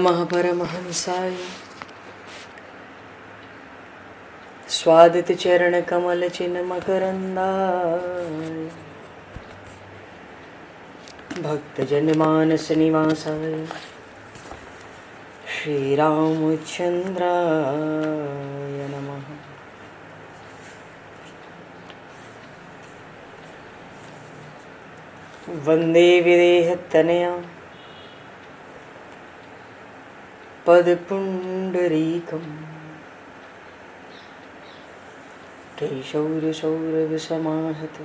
महापरमहंसाय स्वादित चरण कमल चिन्ह मकरंदाय भक्तजन मानस निवासाय श्री रामचंद्राय नमः। वंदे विदेहतनया पदपुंडरीकं केशौरसौरभसमाहत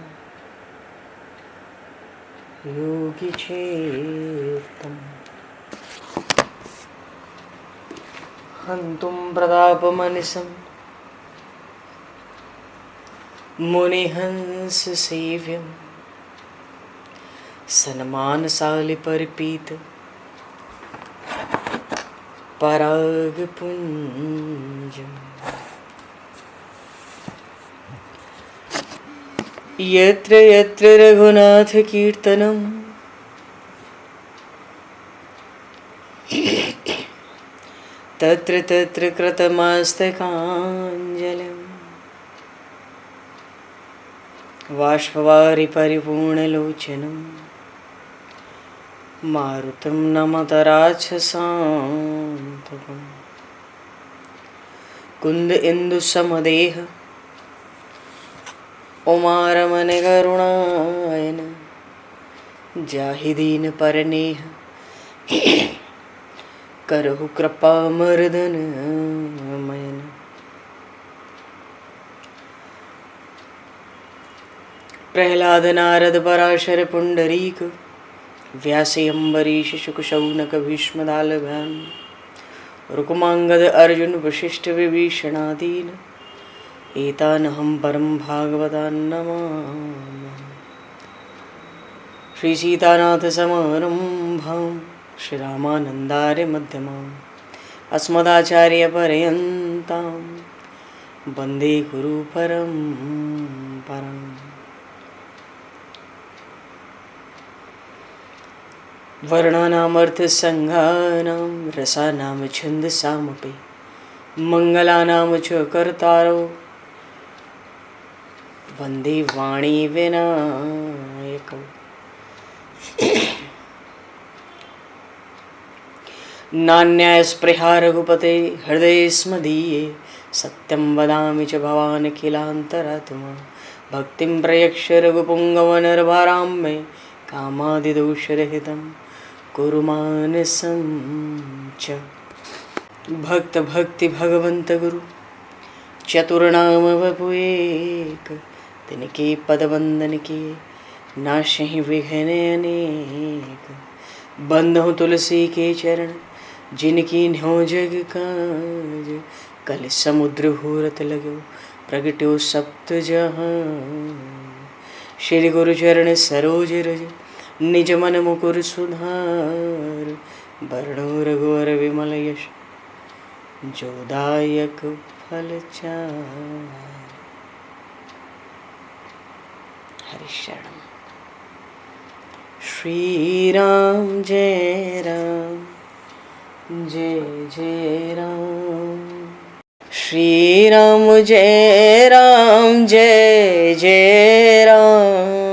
योगिचेतं हन्तुं प्रतापमनिशं मुनिहंससेव्यं सन्मानशालिपरिपीत परागपुञ्जम् यत्र यत्र रघुनाथकीर्तनं तत्र तत्र कृतमस्तकाञ्जलिं बाष्पवारि परिपूर्णलोचनं मारुतं नमत राक्षसान्तकं कुन्द इंदुसमदेह उमारमण करुणायन जाहि दीन परनेह करहु कृपा मर्दन मयन। प्रहलाद नारद पराशर पुंडरीक व्यासे अम्बरीश शुक शौनक भीष्म दालभ्याम रुक्मांगद अर्जुन वशिष्ठ विभीषणादीन एतानहं परम भागवतान् नमामि। श्री सीतानाथ समारंभां श्री रामानन्दार्य मध्यमाम् अस्मदाचार्य पर्यन्तां वन्दे गुरु परम्पराम्। वर्णानामर्थसंज्ञानां रसानां छन्दसामपि मङ्गलानां च कर्तारो वन्दे वाणी विनायकौ। नान्यास्पृहा रघुपते हृदये स्मदीये सत्यं वदामि च भवान् किलान्तरात्मा भक्तिं प्रयक्ष रघुपुङ्गवनर्भारां मे कामादिदोषरहितं कुरु मानसं च। भक्त भक्ति भगवंत गुरु चतुर्नाम वपु एक तिनके पद वंदन के नाशहि विघ्न अनेक। बंधु तुलसी के चरण जिनकी न्यो जग काज कल समुद्र घोरत लगो प्रगट्यो सप्त जहां। श्री गुरु चरण सरोज रज निज मन मुकुर सुधार वर्णो रघुवर विमल यश जोदायक फलचार। हरिशरण श्री राम जय राम जय जय राम श्री राम जय राम जय जय राम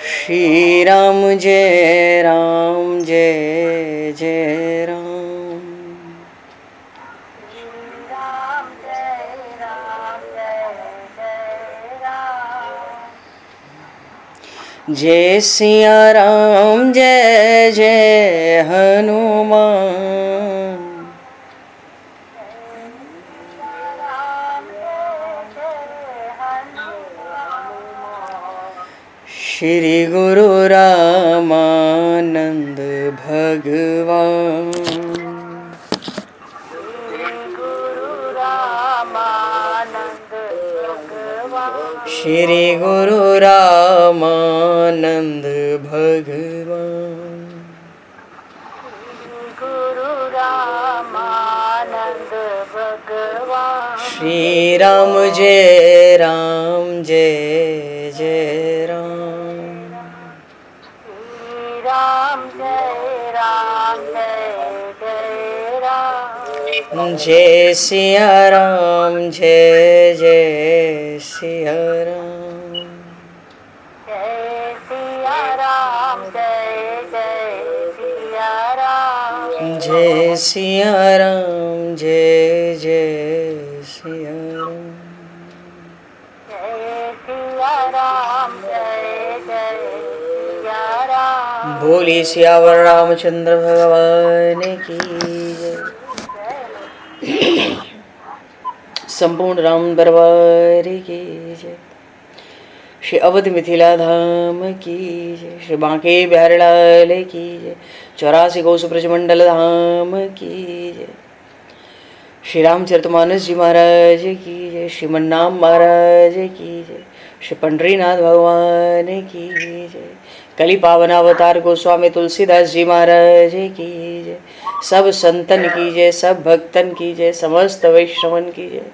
श्री राम जय राम जय जय राम जय सिया राम जय जय हनुमान श्री गुरु रामानंद भगवान श्री गुरु रामानंद भगवान गुरु रामानंद श्री राम जय राम जय जय राम। श्री राम जय जय राम। जय सिया राम जय जय सिया राम। जय सिया राम जय सिया राम। जय सिया राम जय जय सिया राम। जय सिया राम जय सिया राम। बोली सियावर रामचंद्र भगवान की जय। संपूर्ण राम दरबार की जय। श्री अवध मिथिला धाम की जय। श्री बांके बिहारी लाल की जय। 84 कोस ब्रजमंडल धाम की जय। श्री रामचरितमानस जी महाराज की जय। श्रीमन्नाम महाराज की जय। श्री पंडरीनाथ भगवान की जय। कली पावन अवतार गोस्वामी तुलसीदास जी महाराज की जय। सब संतन की जय, सब भक्तन की जय, समस्त वैष्णवन की जय,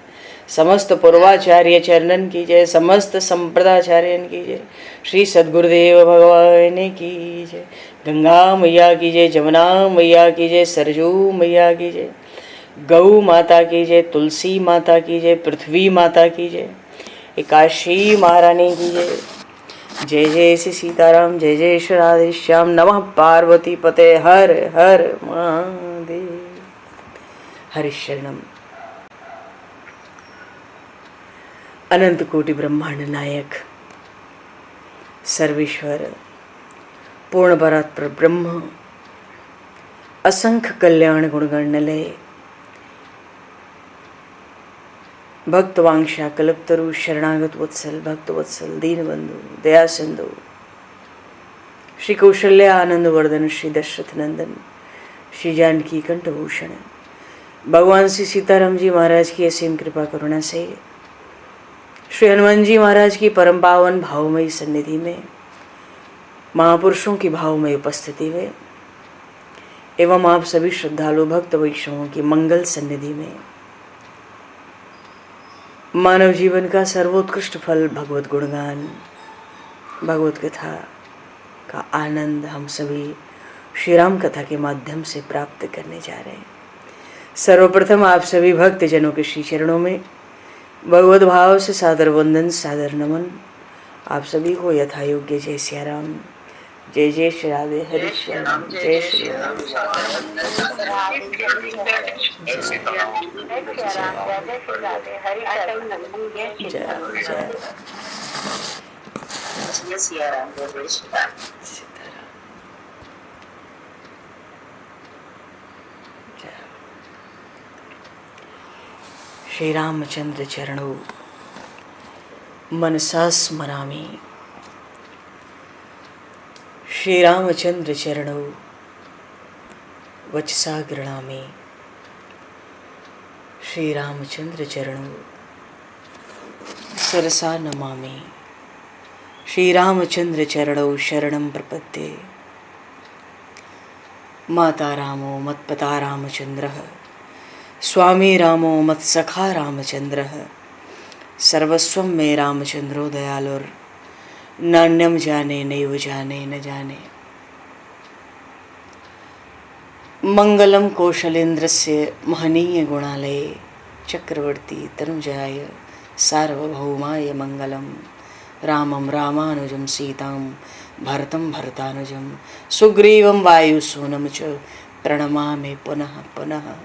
समस्त पूर्वाचार्य चरणन की जय, समस्त संप्रदाचार्यन की जय। श्री सद्गुरुदेव भगवान की जय। गंगा मैया की जय, जमुना मैया की जय, सरजू मैया की जय, गौ माता की जय, तुलसी माता की जय, पृथ्वी माता की जय, एकादशी महारानी की जय। जय जय श्री सीताराम, जय जय श्री राधेश्याम। नमः पार्वती पते हर हर महादेव। हरिशरणम। अनंत कोटि ब्रह्मांड नायक सर्वेश्वर पूर्ण परात्पर ब्रह्म असंख्य कल्याण गुणगणलय भक्तवांक्षा कल्पतरु शरणागत वत्सल भक्तवत्सल दीनबंधु दया सिंधु श्री कौशल्या आनंद वर्धन श्री दशरथ नंदन श्री जानकी कंठभूषण भगवान श्री सीताराम जी महाराज की असीम कृपा करुणा से श्री हनुमान जी महाराज की परम पावन भावमयी सन्निधि में महापुरुषों की भावमयी उपस्थिति में एवं आप सभी श्रद्धालु भक्त वैष्णवों की मंगल सन्निधि में मानव जीवन का सर्वोत्कृष्ट फल भगवत गुणगान भगवत कथा का आनंद हम सभी श्री राम कथा के माध्यम से प्राप्त करने जा रहे हैं। सर्वप्रथम आप सभी भक्त जनों के श्री चरणों में भगवत भाव से सादर वंदन सादर नमन। आप सभी को यथा योग्य जय सिया राम, जय जय श्री राधे हरि श्याम, जय श्री राम। श्री रामचंद्र चरणों मनसा स्मरामि। श्री रामचंद्र चरणों वचसा गृणामि। श्री रामचंद्र चरणों सरसा नमामि। श्री रामचंद्र चरणों शरणं प्रपद्ये। माता रामो मत्पता रामचंद्रः, स्वामी रामो मत्सखा रामचंद्रः, सर्वस्वं मे रामचंद्रो दयालुर, नान्यम जाने नैव जाने न जाने। मंगलम कौशलेन्द्रस्य महनीय गुणालये चक्रवर्ती तनुजाय सार्वभौमाय मंगलम। रामं रामानुजं सीतां भरतं भरतानुजं सुग्रीवं वायुसूनं च प्रणमामि पुनः पुनः।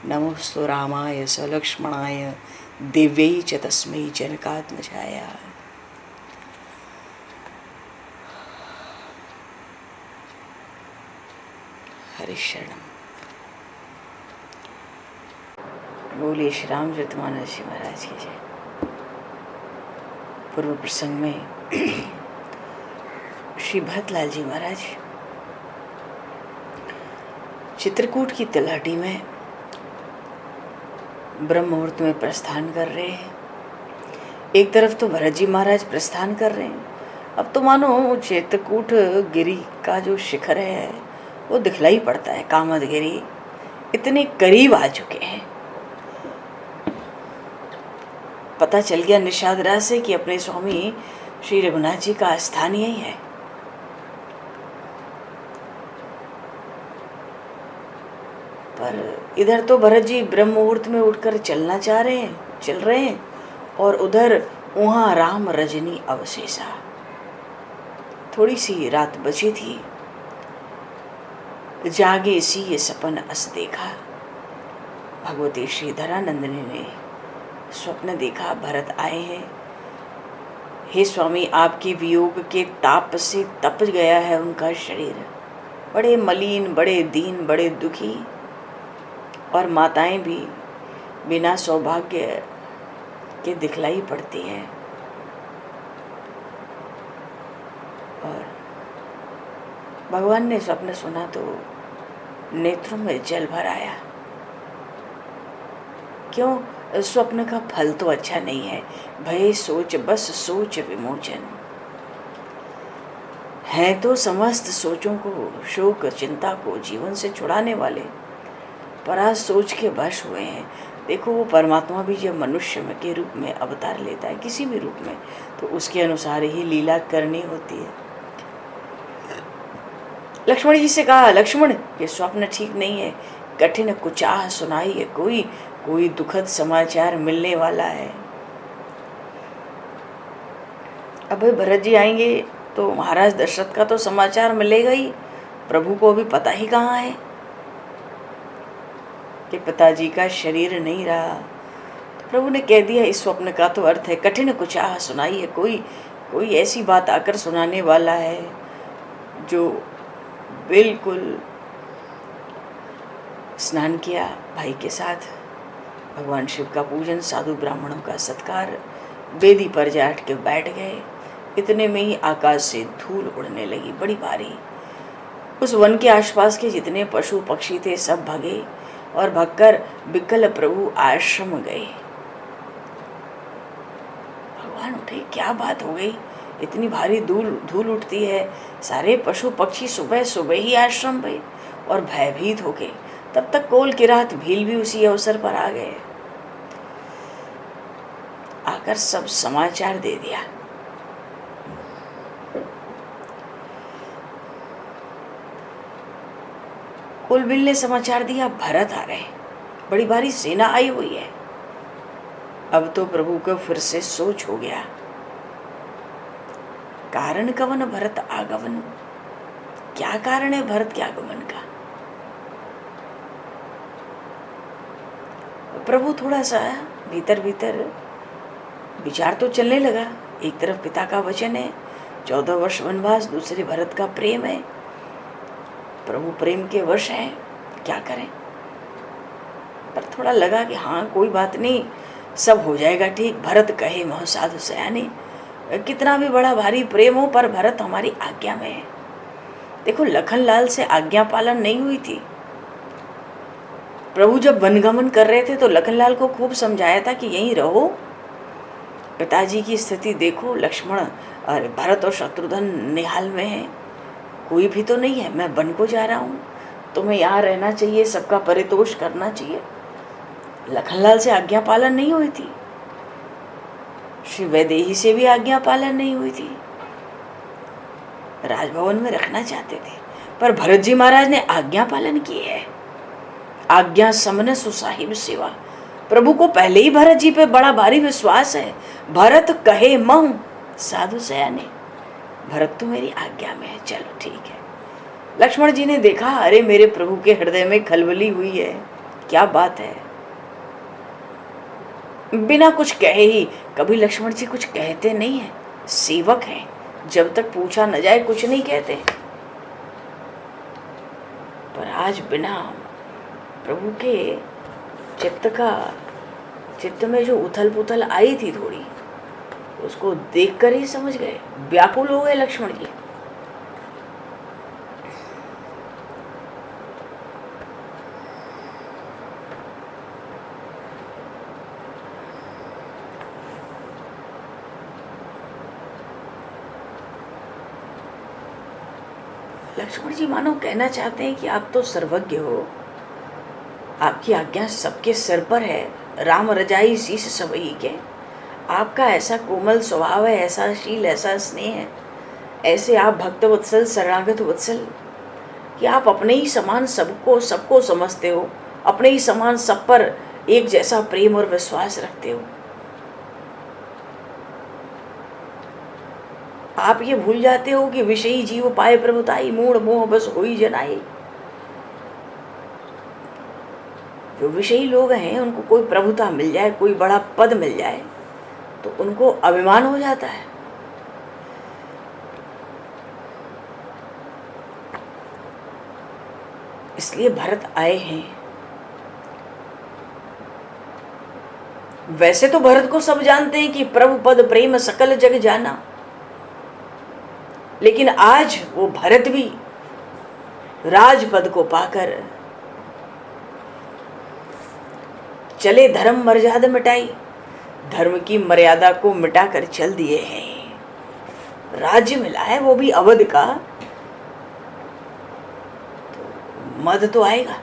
नमोस्तु रामाय सलक्ष्मणाय दिव्यै च तस्मै जनकात्मजाय। हरिशरणम। बोलिए श्री रामचरितमानस जी महाराज की जय। पूर्व प्रसंग में श्री भरतलाल जी महाराज चित्रकूट की तलहटी में ब्रह्म मुहूर्त में प्रस्थान कर रहे हैं। एक तरफ तो भरत जी महाराज प्रस्थान कर रहे हैं, अब तो मानो चित्रकूट गिरी का जो शिखर है वो दिखलाई पड़ता है। कामदगिरी इतने करीब आ चुके हैं पता चल गया निषाद राज से कि अपने स्वामी श्री रघुनाथ जी का स्थान यही है। पर इधर तो भरत जी ब्रह्म मुहूर्त में उठकर चल रहे हैं और उधर वहाँ राम रजनी अवशेषा। थोड़ी सी रात बची थी, जागे सी ये सपन अस देखा। भगवती श्री धरानंदिनी ने स्वप्न देखा, भरत आए हैं। हे स्वामी, आपके वियोग के ताप से तप गया है उनका शरीर, बड़े मलिन, बड़े दीन, बड़े दुखी। और माताएं भी बिना सौभाग्य के दिखलाई पड़ती हैं। और भगवान ने स्वप्न सुना तो नेत्रों में जल भर आया। क्यों? स्वप्न का फल तो अच्छा नहीं है। भय सोच बस सोच विमोचन है तो समस्त सोचों को, शोक चिंता को जीवन से छुड़ाने वाले, पर आज सोच के वश हुए हैं। देखो, वो परमात्मा भी जब मनुष्य के रूप में अवतार लेता है, किसी भी रूप में, तो उसके अनुसार ही लीला करनी होती है। लक्ष्मण जी से कहा, लक्ष्मण, ये स्वप्न ठीक नहीं है, कठिन कुचाह सुनाई है, कोई दुखद समाचार मिलने वाला है। अब भरत जी आएंगे तो महाराज दशरथ का तो समाचार मिलेगा ही, प्रभु को अभी पता ही कहाँ है कि पिताजी का शरीर नहीं रहा। तो प्रभु ने कह दिया, इस स्वप्न का तो अर्थ है कठिन कुचाह सुनाई है, कोई ऐसी बात आकर सुनाने वाला है जो बिल्कुल स्नान किया भाई के साथ, भगवान शिव का पूजन, साधु ब्राह्मणों का सत्कार, वेदी पर जाट के बैठ गए। इतने में ही आकाश से धूल उड़ने लगी बड़ी भारी। उस वन के आसपास के जितने पशु पक्षी थे सब भगे और भगकर विकल प्रभु आश्रम गए। भगवान उठे, क्या बात हो गई, इतनी भारी धूल उठती है। सारे पशु पक्षी सुबह सुबह ही आश्रम गए और भयभीत हो गए। तब तक कोल किरात भील भी उसी अवसर पर आ गए, आकर सब समाचार दे दिया। कुलबिल ने समाचार दिया, भरत आ रहे, बड़ी भारी सेना आई हुई है। अब तो प्रभु को फिर से सोच हो गया, कारण कवन भरत आगमन, क्या कारण है भरत के आगमन का। प्रभु थोड़ा सा भीतर विचार तो चलने लगा। एक तरफ पिता का वचन है, 14 वर्ष वनवास, दूसरे भरत का प्रेम है, प्रभु प्रेम के वश है, क्या करें। पर थोड़ा लगा कि हाँ कोई बात नहीं, सब हो जाएगा ठीक। भरत कहे मोह साधु सयानी, कितना भी बड़ा भारी प्रेम हो पर भरत हमारी आज्ञा में है। देखो, लखनलाल से आज्ञा पालन नहीं हुई थी। प्रभु जब वनगमन कर रहे थे तो लखनलाल को खूब समझाया था कि यहीं रहो, पिताजी की स्थिति देखो, लक्ष्मण और भरत और शत्रुघ्न निहाल में है, कोई भी तो नहीं है, मैं वन को जा रहा हूँ, तुम्हें यहाँ रहना चाहिए, सबका परितोष करना चाहिए। लखनलाल से आज्ञा पालन नहीं हुई थी, श्री वैदेही से भी आज्ञा पालन नहीं हुई थी। राजभवन में रखना चाहते थे, पर भरत जी महाराज ने आज्ञा पालन की है। आज्ञा समन सुसाहिब सेवा। प्रभु को पहले ही भरत जी पे बड़ा भारी विश्वास है। भरत कहे मह साधु सयाने, भरत तो मेरी आज्ञा में है, चलो ठीक है। लक्ष्मण जी ने देखा, अरे मेरे प्रभु के हृदय में खलबली हुई है, क्या बात है। बिना कुछ कहे ही, कभी लक्ष्मण जी कुछ कहते नहीं है, सेवक हैं, जब तक पूछा न जाए कुछ नहीं कहते। पर आज बिना प्रभु के चित्त में जो उथल पुथल आई थी थोड़ी, उसको देखकर ही समझ गए, व्याकुल हो गए लक्ष्मण जी। लक्ष्मण जी मानो कहना चाहते हैं कि आप तो सर्वज्ञ हो, आपकी आज्ञा सबके सिर पर है, राम रजाई शीश सबही के, आपका ऐसा कोमल स्वभाव है, ऐसा शील, ऐसा स्नेह है, ऐसे आप भक्त वत्सल, शरणागत वत्सल कि आप अपने ही समान सबको समझते हो, अपने ही समान सब पर एक जैसा प्रेम और विश्वास रखते हो। आप ये भूल जाते हो कि विषयी जीव पाए प्रभुताई, मूढ़ मोह बस होई जनाई। जो विषयी लोग हैं उनको कोई प्रभुता मिल जाए, कोई बड़ा पद मिल जाए तो उनको अभिमान हो जाता है। इसलिए भरत आए हैं। वैसे तो भरत को सब जानते हैं कि प्रभु पद प्रेम सकल जग जाना, लेकिन आज वो भरत भी राजपद को पाकर चले धर्म मर्यादा मिटाई, धर्म की मर्यादा को मिटाकर चल दिए हैं। राज्य मिला है वो भी अवध का, तो मद तो आएगा।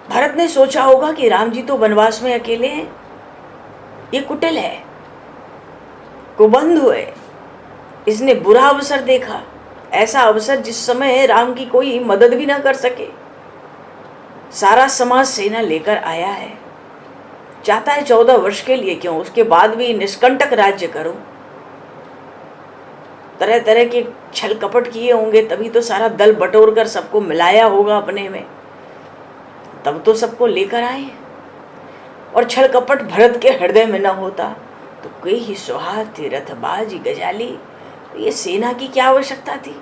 भरत ने सोचा होगा कि राम जी तो वनवास में अकेले हैं, ये कुटिल है, कुबंधु है, इसने बुरा अवसर देखा, ऐसा अवसर जिस समय राम की कोई मदद भी ना कर सके। सारा समाज सेना लेकर आया है, चाहता है 14 वर्ष के लिए क्यों, उसके बाद भी निष्कंटक राज्य करो। तरह तरह के छल कपट किए होंगे, तभी तो सारा दल बटोर कर सबको मिलाया होगा अपने में, तब तो सबको लेकर आए। और छल कपट भरत के हृदय में न होता तो कोई ही सुहा तीरथ बाजी गजाली, तो ये सेना की क्या आवश्यकता थी।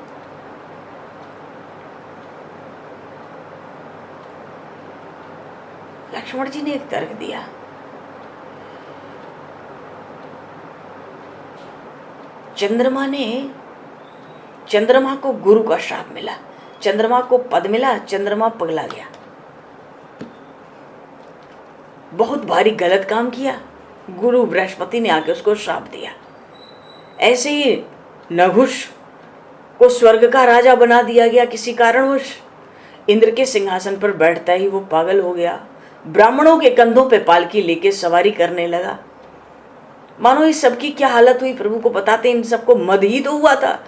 लक्ष्मण जी ने एक तर्क दिया, चंद्रमा को गुरु का श्राप मिला, चंद्रमा को पद मिला, चंद्रमा पगला गया, बहुत भारी गलत काम किया, गुरु बृहस्पति ने आके उसको श्राप दिया। ऐसे ही नहुष को स्वर्ग का राजा बना दिया गया किसी कारणवश, इंद्र के सिंहासन पर बैठता ही वो पागल हो गया, ब्राह्मणों के कंधों पे पालकी लेके सवारी करने लगा। मानो इस सबकी क्या हालत हुई प्रभु को बताते। इन सबको मद ही तो हुआ था,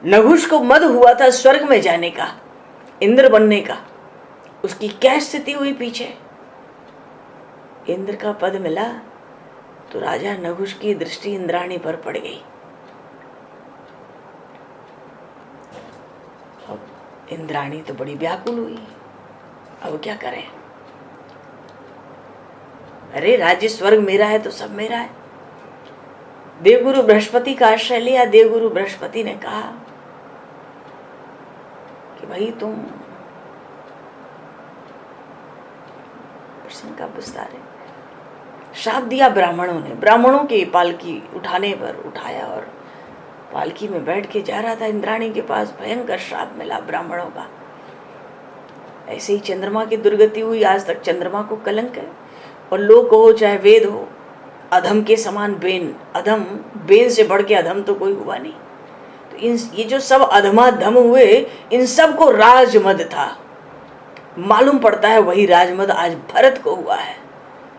नहुष को मद हुआ था स्वर्ग में जाने का, इंद्र बनने का, उसकी क्या स्थिति हुई पीछे। इंद्र का पद मिला तो राजा नहुष की दृष्टि इंद्राणी पर पड़ गई। अब इंद्राणी तो बड़ी व्याकुल हुई, अब क्या करें। अरे राज्य स्वर्ग मेरा है तो सब मेरा है। देवगुरु बृहस्पति का आश्रय लिया। देवगुरु बृहस्पति ने कहा कि भाई तुम प्रश्न का विस्तार है। श्राप दिया ब्राह्मणों ने, ब्राह्मणों की पालकी उठाने पर उठाया और पालकी में बैठ के जा रहा था इंद्राणी के पास। भयंकर श्राप मिला ब्राह्मणों का। ऐसे ही चंद्रमा की दुर्गति हुई। आज तक चंद्रमा को कलंक है, और लोक हो चाहे वेद हो, अधम के समान बेन, अधम बेन से बढ़ के अधम तो कोई हुआ नहीं। तो ये जो सब अधमाधम हुए, इन सब को राजमद था। मालूम पड़ता है वही राजमद आज भरत को हुआ है,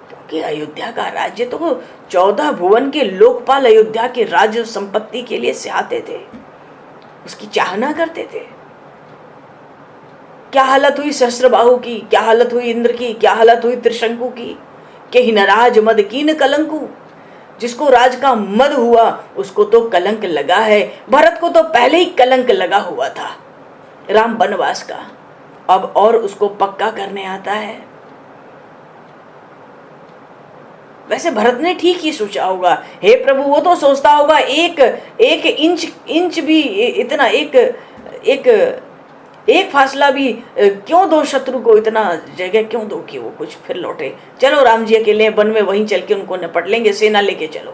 क्योंकि अयोध्या का राज्य तो 14 भुवन के लोकपाल अयोध्या के राज्य संपत्ति के लिए से आते थे, उसकी चाहना करते थे। क्या हालत हुई सहस्त्रबाहु की, क्या हालत हुई इंद्र की, क्या हालत हुई त्रिशंकु की। के ही नाराज मद कीन कलंकु, जिसको राज का मद हुआ उसको तो कलंक लगा है। भरत को तो पहले ही कलंक लगा हुआ था राम वनवास का, अब और उसको पक्का करने आता है। वैसे भरत ने ठीक ही सोचा होगा, हे प्रभु, वो तो सोचता होगा एक इंच भी इतना एक फासला भी क्यों दो शत्रु को, इतना जगह क्यों दो कि वो कुछ फिर लौटे। चलो राम जी अकेले वन में, वहीं चल के उनको निपट लेंगे, सेना लेके चलो।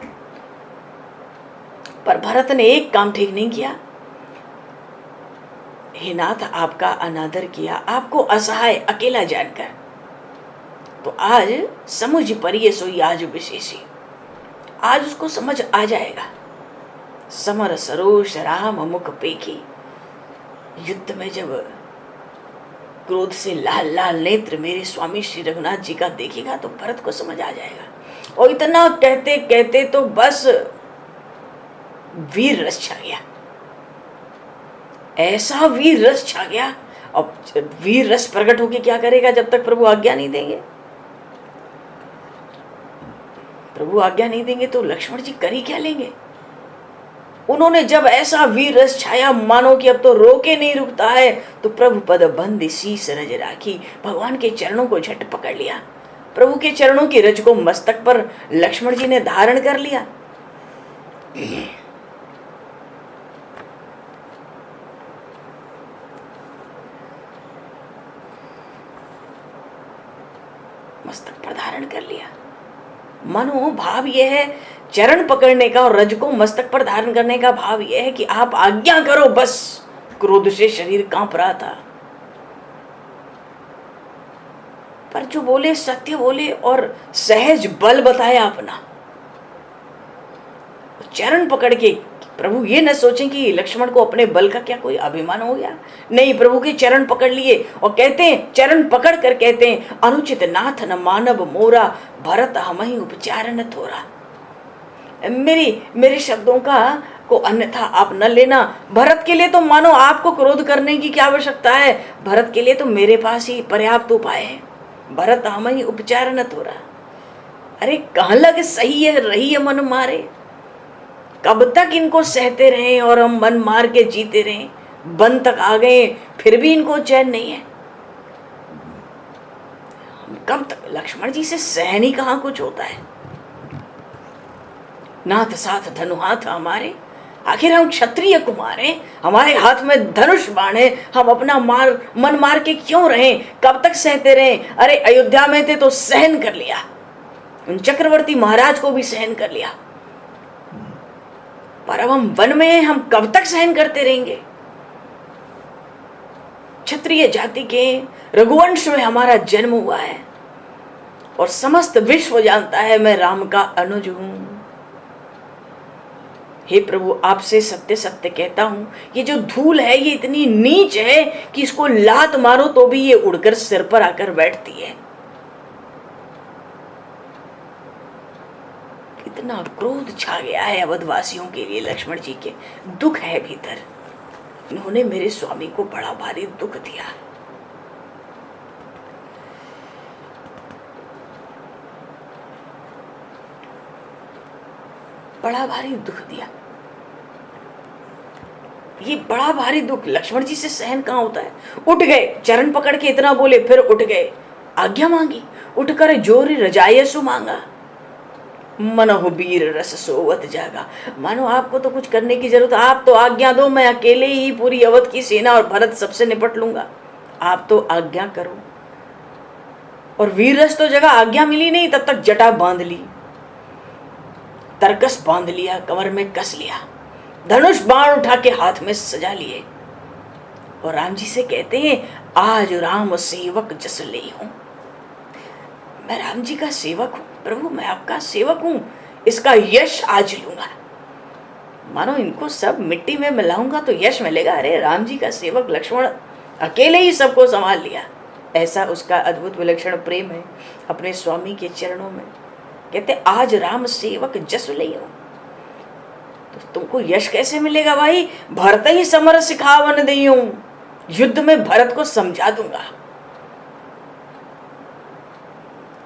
पर भरत ने एक काम ठीक नहीं किया। हे नाथ, आपका अनादर किया, आपको असहाय अकेला जानकर। तो आज समुझ परिये सोई आज विशेषी, आज उसको समझ आ जाएगा। समर सरोष राम मुख पेखी, युद्ध में जब क्रोध से लाल लाल नेत्र मेरे स्वामी श्री रघुनाथ जी का देखेगा तो भरत को समझ आ जाएगा। और इतना कहते कहते तो बस वीर रस छा गया, ऐसा वीर रस छा गया। अब वीर रस प्रकट होके क्या करेगा जब तक प्रभु आज्ञा नहीं देंगे? प्रभु आज्ञा नहीं देंगे तो लक्ष्मण जी कर ही क्या लेंगे? उन्होंने जब ऐसा वीर रस छाया मानो कि अब तो रोके नहीं रुकता है, तो प्रभु पद बंद शीस रज राखी, भगवान के चरणों को झट पकड़ लिया। प्रभु के चरणों की रज को मस्तक पर लक्ष्मण जी ने धारण कर लिया। मस्तक पर धारण कर लिया। मनो भाव यह है चरण पकड़ने का और रज को मस्तक पर धारण करने का भाव यह है कि आप आज्ञा करो बस। क्रोध से शरीर कांप रहा था, पर जो बोले सत्य बोले और सहज बल बताया अपना। चरण पकड़ के प्रभु ये न सोचें कि लक्ष्मण को अपने बल का क्या कोई अभिमान हो गया। नहीं, प्रभु के चरण पकड़ लिए और कहते हैं, चरण पकड़ कर कहते हैं, अनुचित नाथ न मानव मोरा, भरत हमहि उपचार न थोरा। मेरे शब्दों का को अन्यथा आप न लेना। भरत के लिए तो मानो आपको क्रोध करने की क्या आवश्यकता है, भरत के लिए तो मेरे पास ही पर्याप्त उपाय है। भरत हमहि उपचार न थोरा। अरे कहाँ लग सही है रही है मन मारे, कब तक इनको सहते रहें और हम मन मार के जीते रहें। बन तक आ गए फिर भी इनको चैन नहीं है। कब तक? लक्ष्मण जी से सहन ही कहाँ कुछ होता है। नाथ साथ धनु हाथ हमारे, आखिर हम क्षत्रिय कुमार हैं, हमारे हाथ में धनुष बाण है, हम अपना मन मार के क्यों रहें? कब तक सहते रहें? अरे अयोध्या में थे तो सहन कर लिया, उन चक्रवर्ती महाराज को भी सहन कर लिया, पर अब हम वन में हैं, हम कब तक सहन करते रहेंगे? क्षत्रिय जाति के रघुवंश में हमारा जन्म हुआ है और समस्त विश्व जानता है मैं राम का अनुज हूं। हे प्रभु, आपसे सत्य सत्य कहता हूं, ये जो धूल है ये इतनी नीच है कि इसको लात मारो तो भी ये उड़कर सिर पर आकर बैठती है। इतना क्रोध छा गया है अवधवासियों के लिए। लक्ष्मण जी के दुख है भीतर, इन्होंने मेरे स्वामी को बड़ा भारी दुख दिया। बड़ा भारी दुख दिया। ये बड़ा भारी दुख लक्ष्मण जी से सहन कहाँ होता है। उठ गए, चरण पकड़ के इतना बोले, फिर उठ गए, आज्ञा मांगी, उठकर जोरी रजायसु मांगा। मनहु वीर रस सोवत जागा। मानो आपको तो कुछ करने की जरूरत, आप तो आज्ञा दो, मैं अकेले ही पूरी अवध की सेना और भरत सबसे निपट लूंगा, आप तो आज्ञा करो। और वीर रस तो जगह आज्ञा मिली नहीं, तब तक जटा बांध ली, तरकस बांध लिया, कमर में कस लिया, धनुष बाण उठा के हाथ में सजा लिए और राम जी से कहते हैं, आज राम सेवक जस ले हूं। मैं राम जी का सेवक हूं प्रभु, मैं आपका सेवक हूं, इसका यश आज लूंगा। मानो इनको सब मिट्टी में मिलाऊंगा तो यश मिलेगा। अरे राम जी का सेवक लक्ष्मण अकेले ही सबको संभाल लिया। ऐसा उसका अद्भुत विलक्षण प्रेम है अपने स्वामी के चरणों में। कहते आज राम सेवक जस ले हूं। तो तुमको यश कैसे मिलेगा भाई? भरत ही समर सिखावन दई हूं, युद्ध में भरत को समझा दूंगा।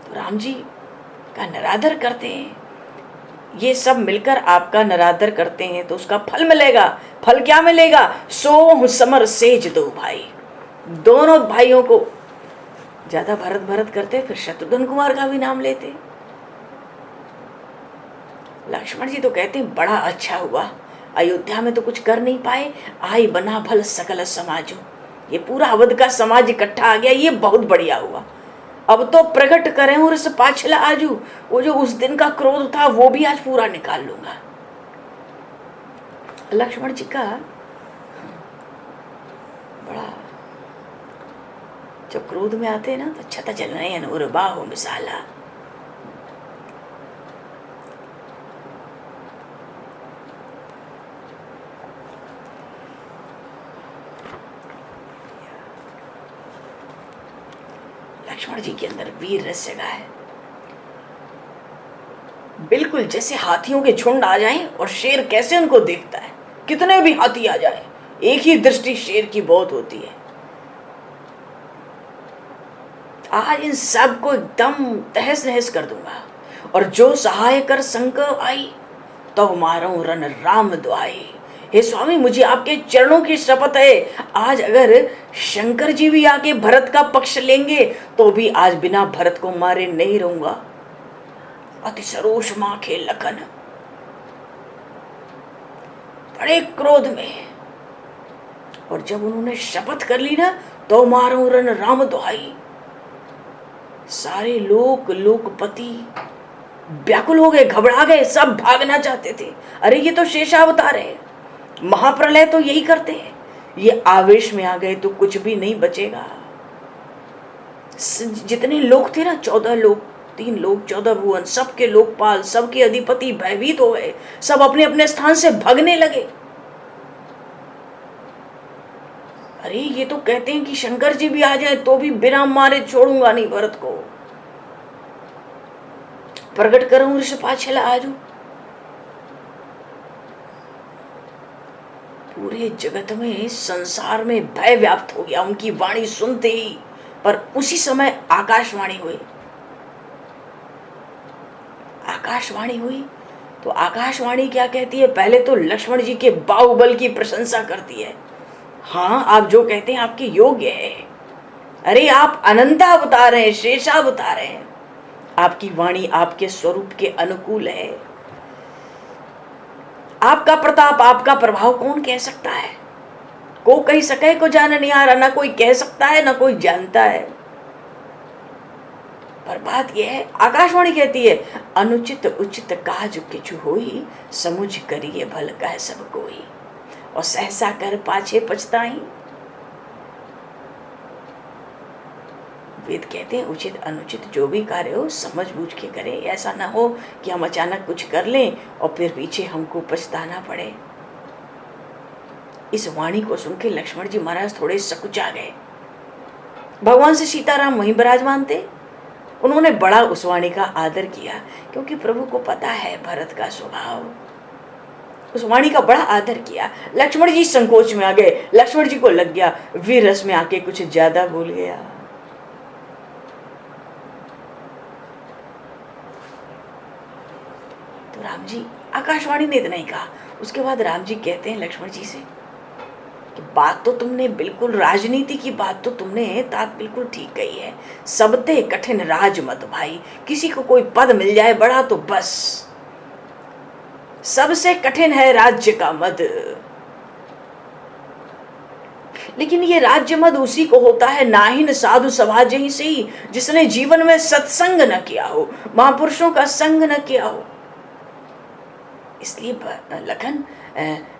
तो राम जी का नरादर करते हैं, ये सब मिलकर आपका नरादर करते हैं तो उसका फल मिलेगा। फल क्या मिलेगा? सो समर सेज दो भाई। दोनों भाइयों को ज्यादा भरत भरत करते, फिर शत्रुघ्न कुमार का भी नाम लेते। लक्ष्मण जी तो कहते हैं बड़ा अच्छा हुआ, अयोध्या में तो कुछ कर नहीं पाए, आई बना भल सकल समाजो। ये पूरा अवध का समाज इकट्ठा आ गया, ये बहुत बढ़िया हुआ। अब तो प्रकट करें और इस पाछला आजू, वो जो उस दिन का क्रोध था वो भी आज पूरा निकाल लूंगा। लक्ष्मण जी का बड़ा, जब क्रोध में आते हैं ना तो छता जलनयन और बाहो मिसाला। लक्ष्मण जी के अंदर वीर रस जगा है। बिल्कुल जैसे हाथियों के झुंड आ जाएं और शेर कैसे उनको देखता है, कितने भी हाथी आ जाएं, एक ही दृष्टि शेर की बहुत होती है। आज इन सब को एकदम तहस नहस कर दूंगा, और जो सहाय कर संकट आई, तो मारो रन राम दुआई। हे स्वामी, मुझे आपके चरणों की शपथ है, आज अगर शंकर जी भी आके भरत का पक्ष लेंगे तो भी आज बिना भरत को मारे नहीं रहूंगा। अति सरोष माखे लखन, बड़े क्रोध में, और जब उन्होंने शपथ कर ली ना, तो मारो रन राम दुआई। सारे लोकपति व्याकुल हो गए, घबरा गए, सब भागना चाहते थे। अरे ये तो शेषावतार है, महाप्रलय तो यही करते हैं। ये आवेश में आ गए तो कुछ भी नहीं बचेगा। जितने लोग थे ना, 14 लोग, 3 लोग, 14 भुवन, सबके लोकपाल, सबके अधिपति भयभीत हो गए, सब अपने अपने स्थान से भागने लगे। अरे ये तो कहते हैं कि शंकर जी भी आ जाए तो भी बिना मारे छोड़ूंगा नहीं भरत को। प्रकट करूं ऋषपाछला आजू। पूरे जगत में, संसार में भय व्याप्त हो गया उनकी वाणी सुनते ही। पर उसी समय आकाशवाणी हुई। आकाशवाणी हुई तो आकाशवाणी क्या कहती है? पहले तो लक्ष्मण जी के बाहुबल की प्रशंसा करती है। हाँ, आप जो कहते हैं आपके योग्य है। अरे आप अनंता अवतार हैं, शेषावतार हैं, आपकी वाणी आपके स्वरूप के अनुकूल है। आपका प्रताप, आपका प्रभाव कौन कह सकता है? को कही सके को जान नहीं आ रहा, ना कोई कह सकता है ना कोई जानता है। पर बात यह है, आकाशवाणी कहती है, अनुचित उचित काज किछु होई, समुझ करिए भल कह सब कोई, और सहसा कर पाछे पछताई। वेद कहते हैं उचित अनुचित जो भी कार्य हो समझ बूझ के करें, ऐसा ना हो कि हम अचानक कुछ कर लें और फिर पीछे हमको पछताना पड़े। इस वाणी को सुन के लक्ष्मण जी महाराज थोड़े सकुचा गए। भगवान से सीताराम वहीं विराजमान थे। उन्होंने बड़ा उस वाणी का आदर किया, क्योंकि प्रभु को पता है भरत का स्वभाव। उस वाणी का बड़ा आदर किया। लक्ष्मण जी संकोच में आ गए। लक्ष्मण जी को लग गया वीर रस में आके कुछ ज्यादा भूल गया। तो राम जी, आकाशवाणी ने इतना ही कहा। उसके बाद राम जी कहते हैं लक्ष्मण जी से कि बात तो तुमने बिल्कुल, राजनीति की बात तो तुमने तात बिल्कुल ठीक कही है। सबते कठिन राज मत भाई, किसी को कोई पद मिल जाए बड़ा तो बस, सबसे कठिन है राज्य का मद। लेकिन ये राज्य मद उसी को होता है नाहिन साधु सभा जहीं से ही, जिसने जीवन में सत्संग न किया हो, महापुरुषों का संग न किया हो। इसलिए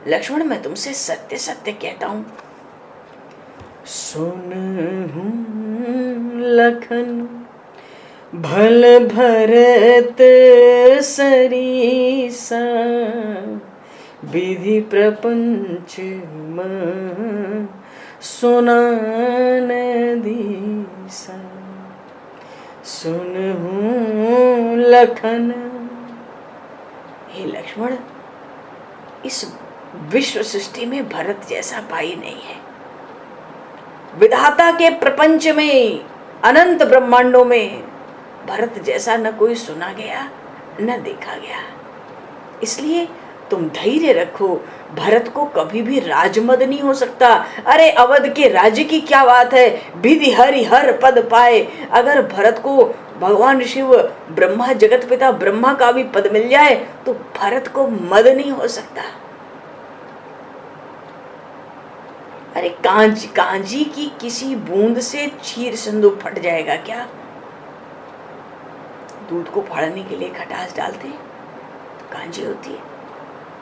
लक्ष्मण, मैं तुमसे सत्य सत्य कहता हूं, सुन लखन भल भरत सरीसा, विधि प्रपंच सुनान दीसा। सुनहूं लखन, हे लक्ष्मण, इस विश्व सृष्टि में भरत जैसा भाई नहीं है। विधाता के प्रपंच में, अनंत ब्रह्मांडों में भरत जैसा न कोई सुना गया न देखा गया। इसलिए तुम धैर्य रखो, भरत को कभी भी राजमद नहीं हो सकता। अरे अवध के राज्य की क्या बात है, विधि हरि हर पद पाए। अगर भरत को भगवान शिव, ब्रह्मा, जगत पिता ब्रह्मा का भी पद मिल जाए तो भरत को मद नहीं हो सकता। अरे कांजी की किसी बूंद से क्षीर सिंधु फट जाएगा क्या? दूध को फाड़ने के लिए खटास डालते तो कांजी होती है,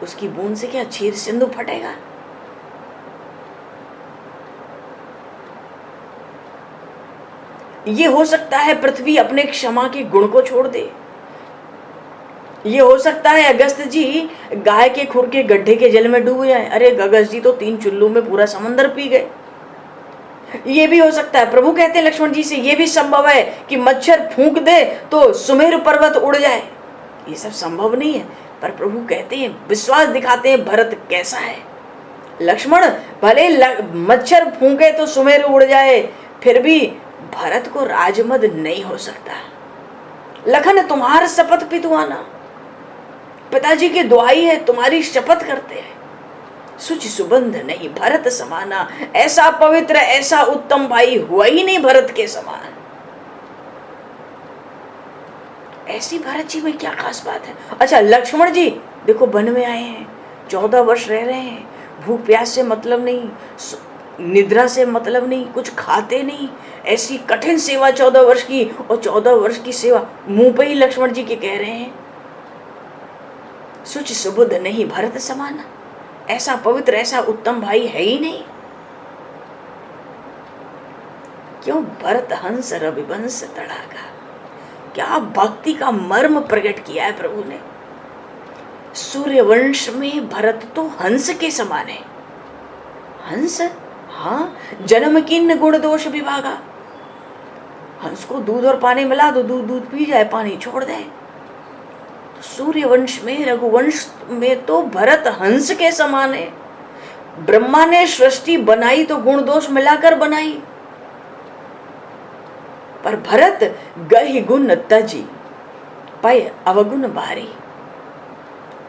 उसकी बूंद से क्या क्षीर सिंधु फटेगा? ये हो सकता है पृथ्वी अपने क्षमा के गुण को छोड़ दे। ये हो सकता है अगस्त जी गाय के खुर के गड्ढे के जल में डूब जाए। अरे अगस्त जी तो 3 चुल्लू में पूरा समंदर पी गए। ये भी हो सकता है, प्रभु कहते हैं लक्ष्मण जी से, ये भी संभव है कि मच्छर फूंक दे तो सुमेरु पर्वत उड़ जाए। ये सब संभव नहीं है, पर प्रभु कहते हैं, विश्वास दिखाते हैं भरत कैसा है। लक्ष्मण भले मच्छर फूंके तो सुमेरु उड़ जाए, फिर भी भरत को राजमद नहीं हो सकता। लखन तुम्हार शपथ पितुआना, पिताजी की दुआई है, तुम्हारी शपथ करते हैं। सुच सुबंध नहीं भरत समाना, ऐसा पवित्र ऐसा उत्तम भाई हुआ ही नहीं भरत के समान। ऐसी भरत जी में क्या खास बात है। अच्छा लक्ष्मण जी देखो वन में आए हैं, 14 वर्ष रह रहे हैं, भूख प्यास से मतलब नहीं, निद्रा से मतलब नहीं, कुछ खाते नहीं, ऐसी कठिन सेवा 14 वर्ष की, और 14 वर्ष की सेवा मुंह पे ही लक्ष्मण जी के कह रहे हैं सुच सुबुद्ध नहीं भरत समाना, ऐसा पवित्र ऐसा उत्तम भाई है ही नहीं। क्यों भरत हंस रविवंश तड़ागा, क्या भक्ति का मर्म प्रकट किया है प्रभु ने। सूर्यवंश में भरत तो हंस के समान है। हंस, हाँ, जन्म किन्न गुण दोष विभागा। हंस को दूध और पानी मिला दो, दूध पी जाए, पानी छोड़ दे। तो सूर्यवंश में रघुवंश में तो भरत हंस के समान है। ब्रह्मा ने सृष्टि बनाई तो गुण दोष मिलाकर बनाई, पर भरत गहि गुण तजी पय अवगुण बारी।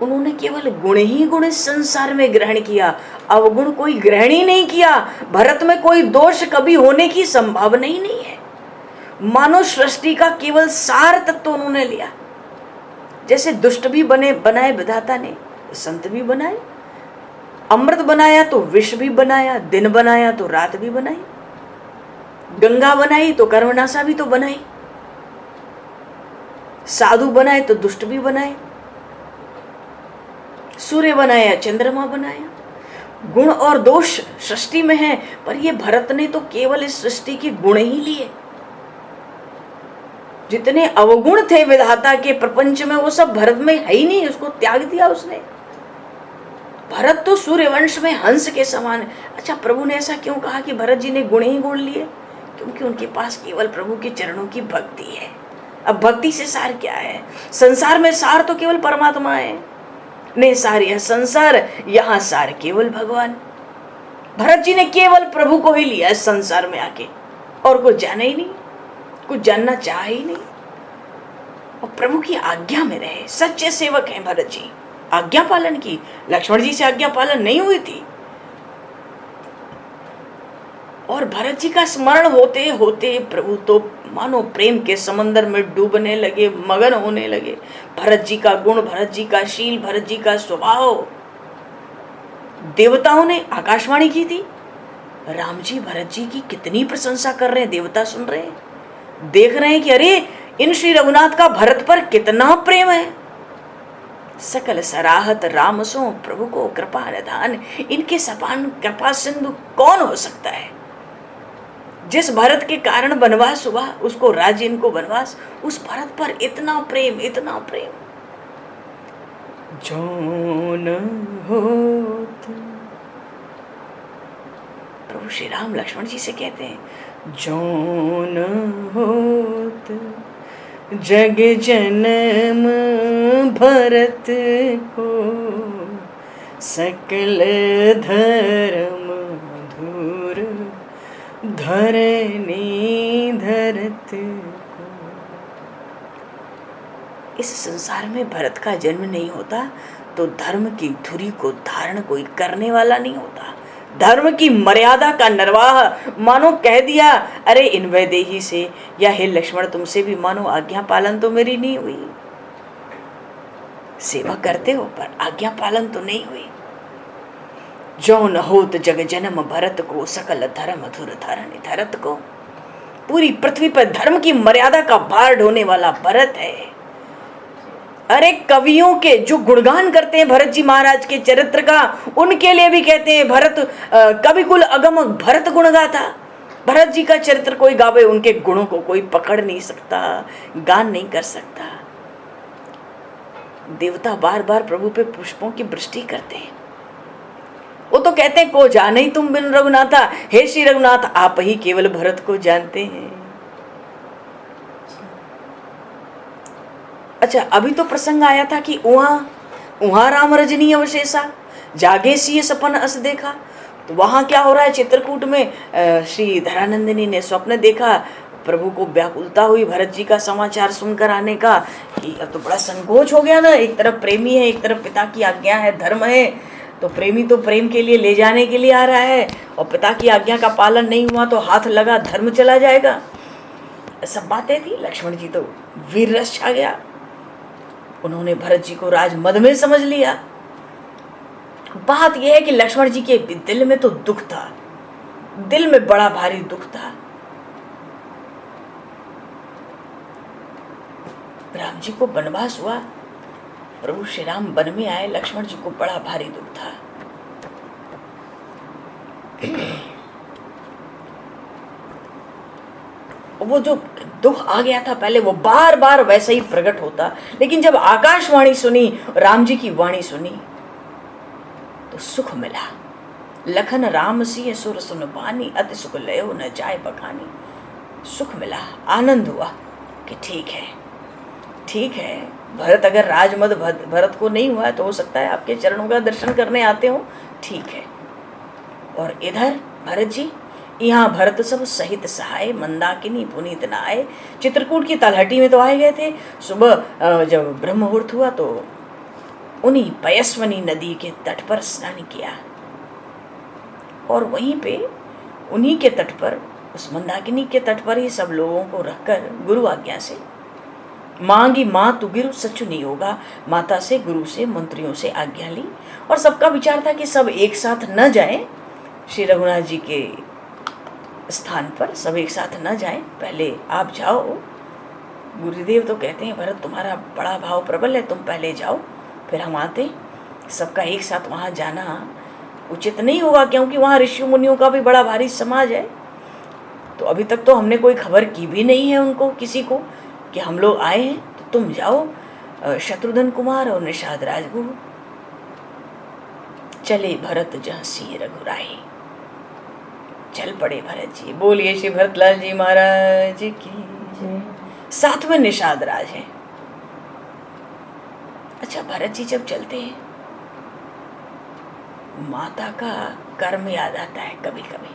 उन्होंने केवल गुण ही गुण इस संसार में ग्रहण किया, अवगुण कोई ग्रहण ही नहीं किया। भरत में कोई दोष कभी होने की संभावना ही नहीं है। मानो सृष्टि का केवल सार तत्व उन्होंने लिया। जैसे दुष्ट भी बनाए विधाता ने, संत भी बनाए, अमृत बनाया तो विष भी बनाया, दिन बनाया तो रात भी बनाई, गंगा बनाई तो कर्मनाशा भी तो बनाई, साधु बनाए तो दुष्ट भी बनाए, सूर्य बनाया चंद्रमा बनाया। गुण और दोष सृष्टि में है, पर ये भरत ने तो केवल इस सृष्टि के गुण ही लिए। जितने अवगुण थे विधाता के प्रपंच में वो सब भरत में है ही नहीं, उसको त्याग दिया उसने। भरत तो सूर्यवंश में हंस के समान है। अच्छा प्रभु ने ऐसा क्यों कहा कि भरत जी ने गुण ही गुण लिए? क्योंकि उनके पास केवल प्रभु के चरणों की भक्ति है। अब भक्ति से सार क्या है? संसार में सार तो केवल परमात्मा है, नहीं सार यह संसार, यहाँ सार केवल भगवान। भरत जी ने केवल प्रभु को ही लिया इस संसार में आके, और कुछ जाना ही नहीं, कुछ जानना चाह ही नहीं, और प्रभु की आज्ञा में रहे। सच्चे सेवक हैं भरत जी, आज्ञा पालन की। लक्ष्मण जी से आज्ञा पालन नहीं हुई थी, और भरत जी का स्मरण होते होते प्रभु तो मानो प्रेम के समंदर में डूबने लगे, मगन होने लगे। भरत जी का गुण, भरत जी का शील, भरत जी का स्वभाव। देवताओं ने आकाशवाणी की थी, राम जी भरत जी की कितनी प्रशंसा कर रहे हैं, देवता सुन रहे हैं, देख रहे हैं कि अरे इन श्री रघुनाथ का भरत पर कितना प्रेम है। सकल सराहत राम सो प्रभु को कृपा निधान, इनके सपान कृपा सिंधु कौन हो सकता है? जिस भरत के कारण वनवास हुआ, उसको राज्य, इनको वनवास, उस भरत पर इतना प्रेम, इतना प्रेम। जौन होत, प्रभु श्री राम लक्ष्मण जी से कहते हैं, जौन होत जग जन्म भरत को, सकल धर्म धूर धरनी धरत को। इस संसार में भरत का जन्म नहीं होता तो धर्म की धुरी को धारण कोई करने वाला नहीं होता। धर्म की मर्यादा का निर्वाह मानो कह दिया, अरे इन वैदेही से या हे लक्ष्मण तुमसे भी मानो आज्ञा पालन तो मेरी नहीं हुई। सेवा करते हो पर आज्ञा पालन तो नहीं हुई। जौन होत जग जन्म भरत को, सकल धर्म धुर धारण धरत को। पूरी पृथ्वी पर धर्म की मर्यादा का भार ढोने वाला भरत है। अरे कवियों के जो गुणगान करते हैं भरत जी महाराज के चरित्र का, उनके लिए भी कहते हैं भरत कवि कुल अगम भरत गुण गाथा। भरत जी का चरित्र कोई गावे, उनके गुणों को कोई पकड़ नहीं सकता, गान नहीं कर सकता। देवता बार बार प्रभु पे पुष्पों की वृष्टि करते हैं, वो तो कहते हैं को जाने ही तुम बिन रघुनाथा, हे श्री रघुनाथ आप ही केवल भरत को जानते हैं। अच्छा, अभी तो प्रसंग आया था कि वहां राम रजनी अवशेषा, जागे सी सपन अस देखा। तो वहां क्या हो रहा है, चित्रकूट में श्री धरानंदिनी ने स्वप्न देखा, प्रभु को व्याकुलता हुई भरत जी का समाचार सुनकर आने का, कि अब तो बड़ा संकोच हो गया ना, एक तरफ प्रेमी है, एक तरफ पिता की आज्ञा है, धर्म है, तो प्रेमी तो प्रेम के लिए ले जाने के लिए आ रहा है, और पिता की आज्ञा का पालन नहीं हुआ तो हाथ लगा धर्म चला जाएगा। सब बातें थी। लक्ष्मण जी तो वीर रस छा गया, उन्होंने भरत जी को राजमद में समझ लिया। बात यह है कि लक्ष्मण जी के दिल में तो दुख था, दिल में बड़ा भारी दुख था। राम जी को वनवास हुआ, प्रभु श्री राम वन में आए, लक्ष्मण जी को बड़ा भारी दुख था। वो जो दुख आ गया था पहले, वो बार बार वैसे ही प्रकट होता, लेकिन जब आकाशवाणी सुनी, राम जी की वाणी सुनी, तो सुख मिला। लखन राम सिंह सुर सुन बानी, अति सुख लयो न जाए बखानी। सुख मिला, आनंद हुआ कि ठीक है, ठीक है, भरत अगर राजमद भरत को नहीं हुआ है तो हो सकता है आपके चरणों का दर्शन करने आते हो, ठीक है। और इधर भरत जी, यहाँ भरत सब सहित सहाय, मंदाकिनी पुनीत न आए। चित्रकूट की तलहटी में तो आए गए थे। सुबह जब ब्रह्म मुहूर्त हुआ तो उन्हीं पयस्वनी नदी के तट पर स्नान किया, और वहीं पे उन्हीं के तट पर, उस मंदाकिनी के तट पर ही सब लोगों को रखकर गुरु आज्ञा से मांगी माँ तू गिरु सचु नहीं होगा, माता से, गुरु से, मंत्रियों से आज्ञा ली। और सबका विचार था कि सब एक साथ न जाएं, श्री रघुनाथ जी के स्थान पर सब एक साथ न जाएं, पहले आप जाओ। गुरुदेव तो कहते हैं भरत तुम्हारा बड़ा भाव प्रबल है, तुम पहले जाओ फिर हम आते। सबका एक साथ वहाँ जाना उचित नहीं होगा, क्योंकि वहाँ ऋषि मुनियों का भी बड़ा भारी समाज है। तो अभी तक तो हमने कोई खबर की भी नहीं है उनको, किसी को, कि हम लोग आए हैं, तो तुम जाओ। शत्रुघ्न कुमार और निषाद राजगुरु चले भरत जहाँ सी रघुराई। चल पड़े भरत जी। बोलिए श्री भरतलाल जी महाराज की जय। साथ में निषाद राज है। अच्छा, भरत जी जब चलते हैं, माता का कर्म याद आता है कभी कभी,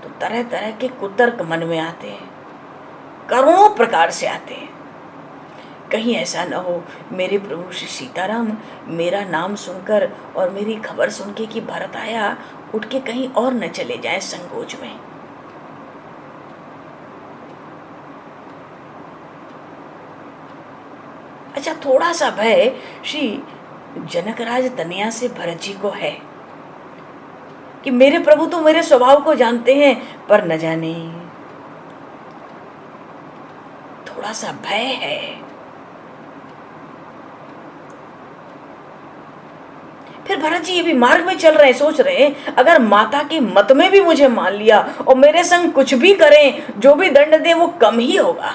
तो तरह तरह के कुतर्क मन में आते हैं, करोड़ों प्रकार से आते हैं। कहीं ऐसा न हो मेरे प्रभु श्री सीताराम मेरा नाम सुनकर और मेरी खबर सुन के कि भरत आया, उठ के कहीं और न चले जाए संकोच में। अच्छा, थोड़ा सा भय श्री जनकराज तनया से भरत जी को है कि मेरे प्रभु तो मेरे स्वभाव को जानते हैं, पर न जाने थोड़ा सा भय है। फिर भरत जी ये भी मार्ग में चल रहे हैं, सोच रहे हैं अगर माता के मत में भी मुझे मान लिया और मेरे संग कुछ भी करें, जो भी दंड दे वो कम ही होगा,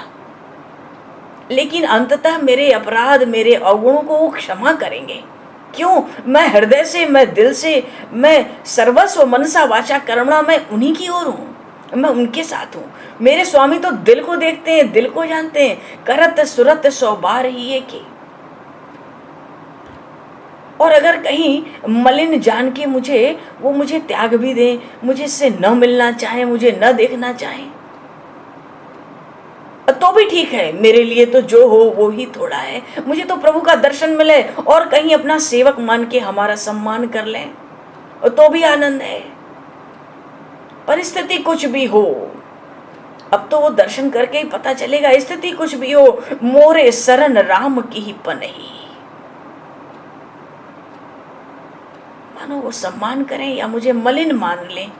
लेकिन अंततः मेरे अपराध, मेरे अवगुणों को वो क्षमा करेंगे। क्यों? मैं हृदय से, मैं दिल से, मैं सर्वस्व मनसा वाचा कर्मणा, मैं उन्हीं की ओर हूँ, मैं उनके साथ हूँ। मेरे स्वामी तो दिल को देखते हैं, दिल को जानते हैं। करत सुरत 100 बार ही है कि, और अगर कहीं मलिन जान के वो मुझे त्याग भी दें, मुझे इससे न मिलना चाहे, मुझे न देखना चाहे, तो भी ठीक है, मेरे लिए तो जो हो वो ही थोड़ा है। मुझे तो प्रभु का दर्शन मिले और कहीं अपना सेवक मान के हमारा सम्मान कर लें, तो भी आनंद है। परिस्थिति कुछ भी हो, अब तो वो दर्शन करके ही पता चलेगा। स्थिति कुछ भी हो, मोरे शरण राम की ही पनही। मानो वो सम्मान करें या मुझे मलिन मान लें,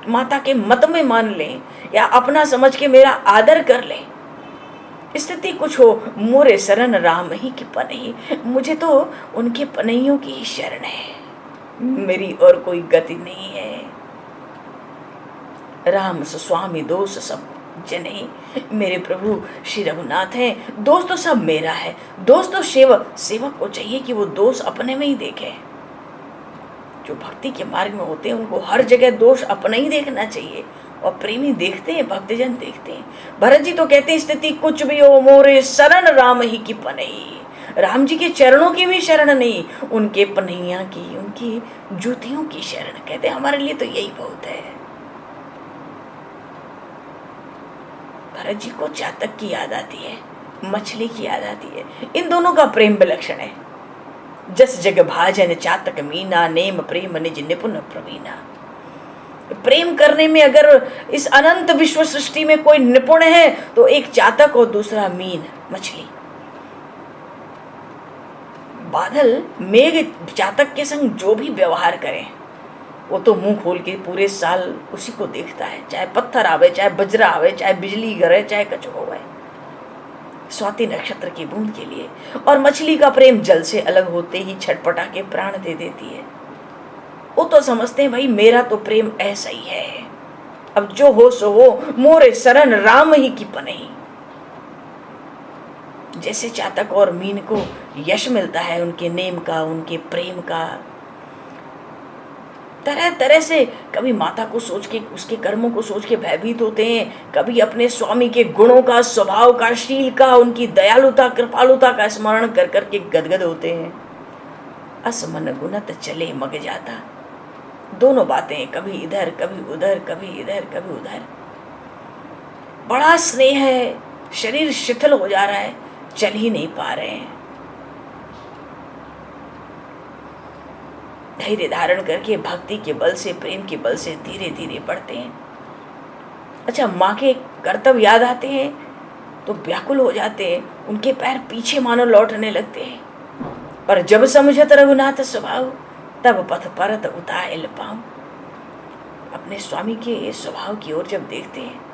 माता के मत में मान लें, या अपना समझ के मेरा आदर कर लें, स्थिति कुछ हो, मोरे शरण राम ही की पनही। मुझे तो उनके पनहियों की ही शरण है, मेरी और कोई गति नहीं है। राम स्वामी दोष सब जनही, मेरे प्रभु श्री रघुनाथ हैं, दोष तो सब मेरा है। दोष तो सेवक को चाहिए कि वो दोष अपने में ही देखे। जो भक्ति के मार्ग में होते हैं उनको हर जगह दोष अपना ही देखना चाहिए, और प्रेमी देखते हैं, भक्तजन देखते हैं। भरत जी तो कहते हैं स्थिति कुछ भी हो मोरे शरण राम ही की पनई। राम जी के चरणों की भी शरण नहीं, उनके पनैया की, उनकी जूतियों की शरण। कहते हैं हमारे लिए तो यही बहुत है। भरत जी को चातक की याद आती है, मछली की याद आती है। इन दोनों का प्रेम विलक्षण है। जस जग भाजन चातक मीना, नेम प्रेम निज निपुण प्रवीणा। प्रेम करने में अगर इस अनंत विश्व सृष्टि में कोई निपुण है तो एक चातक और दूसरा मीन, मछली। बादल मेघ चातक के संग जो भी व्यवहार करें वो तो मुंह खोल के पूरे साल उसी को देखता है, चाहे पत्थर आवे, चाहे बजरा आवे, चाहे बिजली गिरे, चाहे कछु होवे, स्वाति नक्षत्र की बूंद के लिए। और मछली का प्रेम जल से अलग होते ही छटपटा के प्राण दे देती है। वो तो समझते हैं भाई मेरा तो प्रेम ऐसा ही है, अब जो हो सो हो, मोरे शरण राम ही की पनही। जैसे चातक और मीन को यश मिलता है उनके नेम का, उनके प्रेम का, तरह तरह से कभी माता को सोच के, उसके कर्मों को सोच के भयभीत होते हैं, कभी अपने स्वामी के गुणों का, स्वभाव का, शील का, उनकी दयालुता, कृपालुता का स्मरण कर करके गदगद होते हैं। असमन गुणत चले मग जाता। दोनों बातें, कभी इधर कभी उधर, कभी इधर कभी उधर। बड़ा स्नेह है, शरीर शिथिल हो जा रहा है, चल ही नहीं पा रहे हैं। धैर्य धारण करके भक्ति के बल से, प्रेम के बल से धीरे धीरे बढ़ते हैं। अच्छा, माँ के कर्तव्य याद आते हैं तो व्याकुल हो जाते हैं, उनके पैर पीछे मानो लौटने लगते हैं। पर जब समझत रघुनाथ स्वभाव, तब पथ परत उतायल पाऊं। अपने स्वामी के स्वभाव की ओर जब देखते हैं,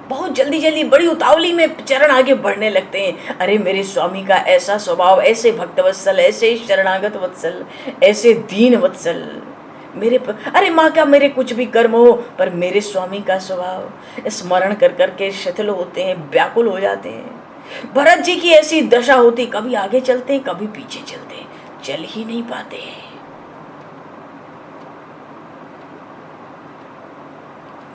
बहुत जल्दी जल्दी बड़ी उतावली में चरण आगे बढ़ने लगते हैं। अरे मेरे स्वामी का ऐसा स्वभाव, ऐसे भक्तवत्सल, ऐसे शरणागत वत्सल, ऐसे दीन वत्सल, अरे माँ का मेरे कुछ भी कर्म हो, पर मेरे स्वामी का स्वभाव स्मरण कर करके शिथिल होते हैं, व्याकुल हो जाते हैं। भरत जी की ऐसी दशा होती, कभी आगे चलते हैं, कभी पीछे चलते हैं, चल ही नहीं पाते हैं।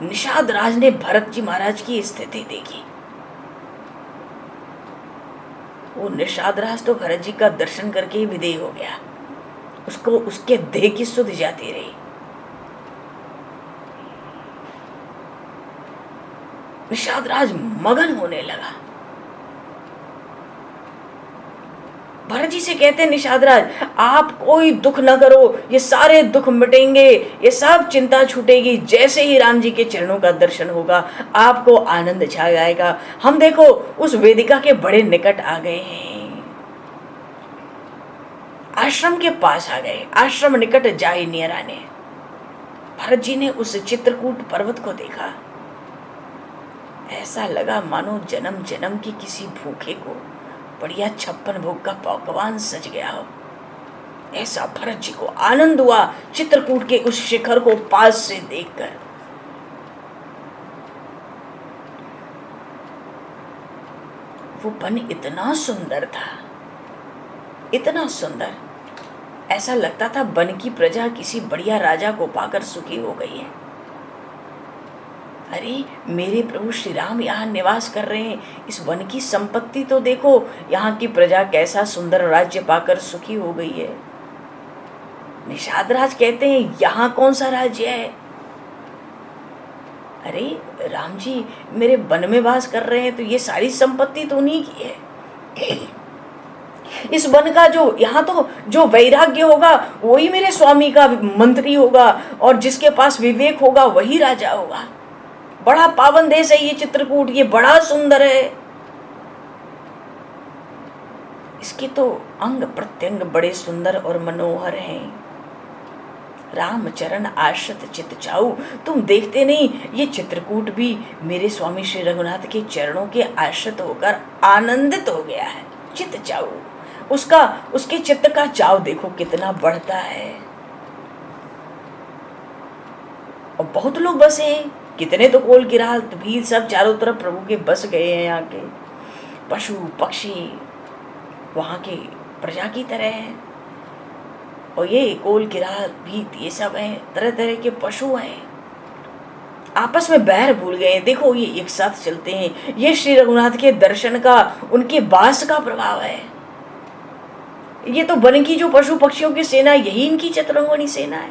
निषाद राज ने भरत जी महाराज की स्थिति देखी। वो निषाद राज तो भरत जी का दर्शन करके ही विदेह हो गया, उसको उसके देह की सुध जाती रही। निषाद राज मगन होने लगा। भरत जी से कहते हैं निषाद राज, आप कोई दुख न करो, ये सारे दुख मिटेंगे, ये सब चिंता छूटेगी। जैसे ही राम जी के चरणों का दर्शन होगा आपको आनंद छा जाएगा। हम देखो उस वेदिका के बड़े निकट आ गए हैं, आश्रम के पास आ गए, आश्रम निकट जाए नियराने। भरत जी ने उस चित्रकूट पर्वत को देखा, ऐसा लगा मानो जन्म जन्म की किसी भूखे को बढ़िया 56 भोग का पकवान सज गया हो। ऐसा भरत जी को आनंद हुआ चित्रकूट के उस शिखर को पास से देखकर। वो वन इतना सुंदर था, इतना सुंदर, ऐसा लगता था वन की प्रजा किसी बढ़िया राजा को पाकर सुखी हो गई है। अरे मेरे प्रभु श्री राम यहाँ निवास कर रहे हैं, इस वन की संपत्ति तो देखो, यहाँ की प्रजा कैसा सुंदर राज्य पाकर सुखी हो गई है। निषाद राज कहते हैं यहाँ कौन सा राज्य है? अरे राम जी मेरे वन में वास कर रहे हैं तो ये सारी संपत्ति तो उन्हीं की है। इस वन का जो यहाँ तो जो वैराग्य होगा वही मेरे स्वामी का मंत्री होगा, और जिसके पास विवेक होगा वही राजा होगा। बड़ा पावन देश है ये चित्रकूट, ये बड़ा सुंदर है। इसके तो अंग प्रत्यंग बड़े सुंदर और मनोहर हैं। राम चरण आश्रित चित चाऊ। तुम देखते नहीं ये चित्रकूट भी मेरे स्वामी श्री रघुनाथ के चरणों के आश्रित होकर आनंदित हो गया है। चित चाऊ, उसके चित्त का चाव देखो कितना बढ़ता है। और बहुत लोग बसे हैं, कितने तो कोल किरात भीड़ सब चारों तरफ प्रभु के बस गए हैं। यहाँ के पशु पक्षी वहाँ की प्रजा की तरह है। और ये कोल किरात भीत ये सब हैं, तरह तरह के पशु हैं, आपस में बैर भूल गए। देखो ये एक साथ चलते हैं। ये श्री रघुनाथ के दर्शन का, उनके वास का प्रभाव है। ये तो वन की जो पशु पक्षियों की सेना, यही इनकी चतुरंगनी सेना है।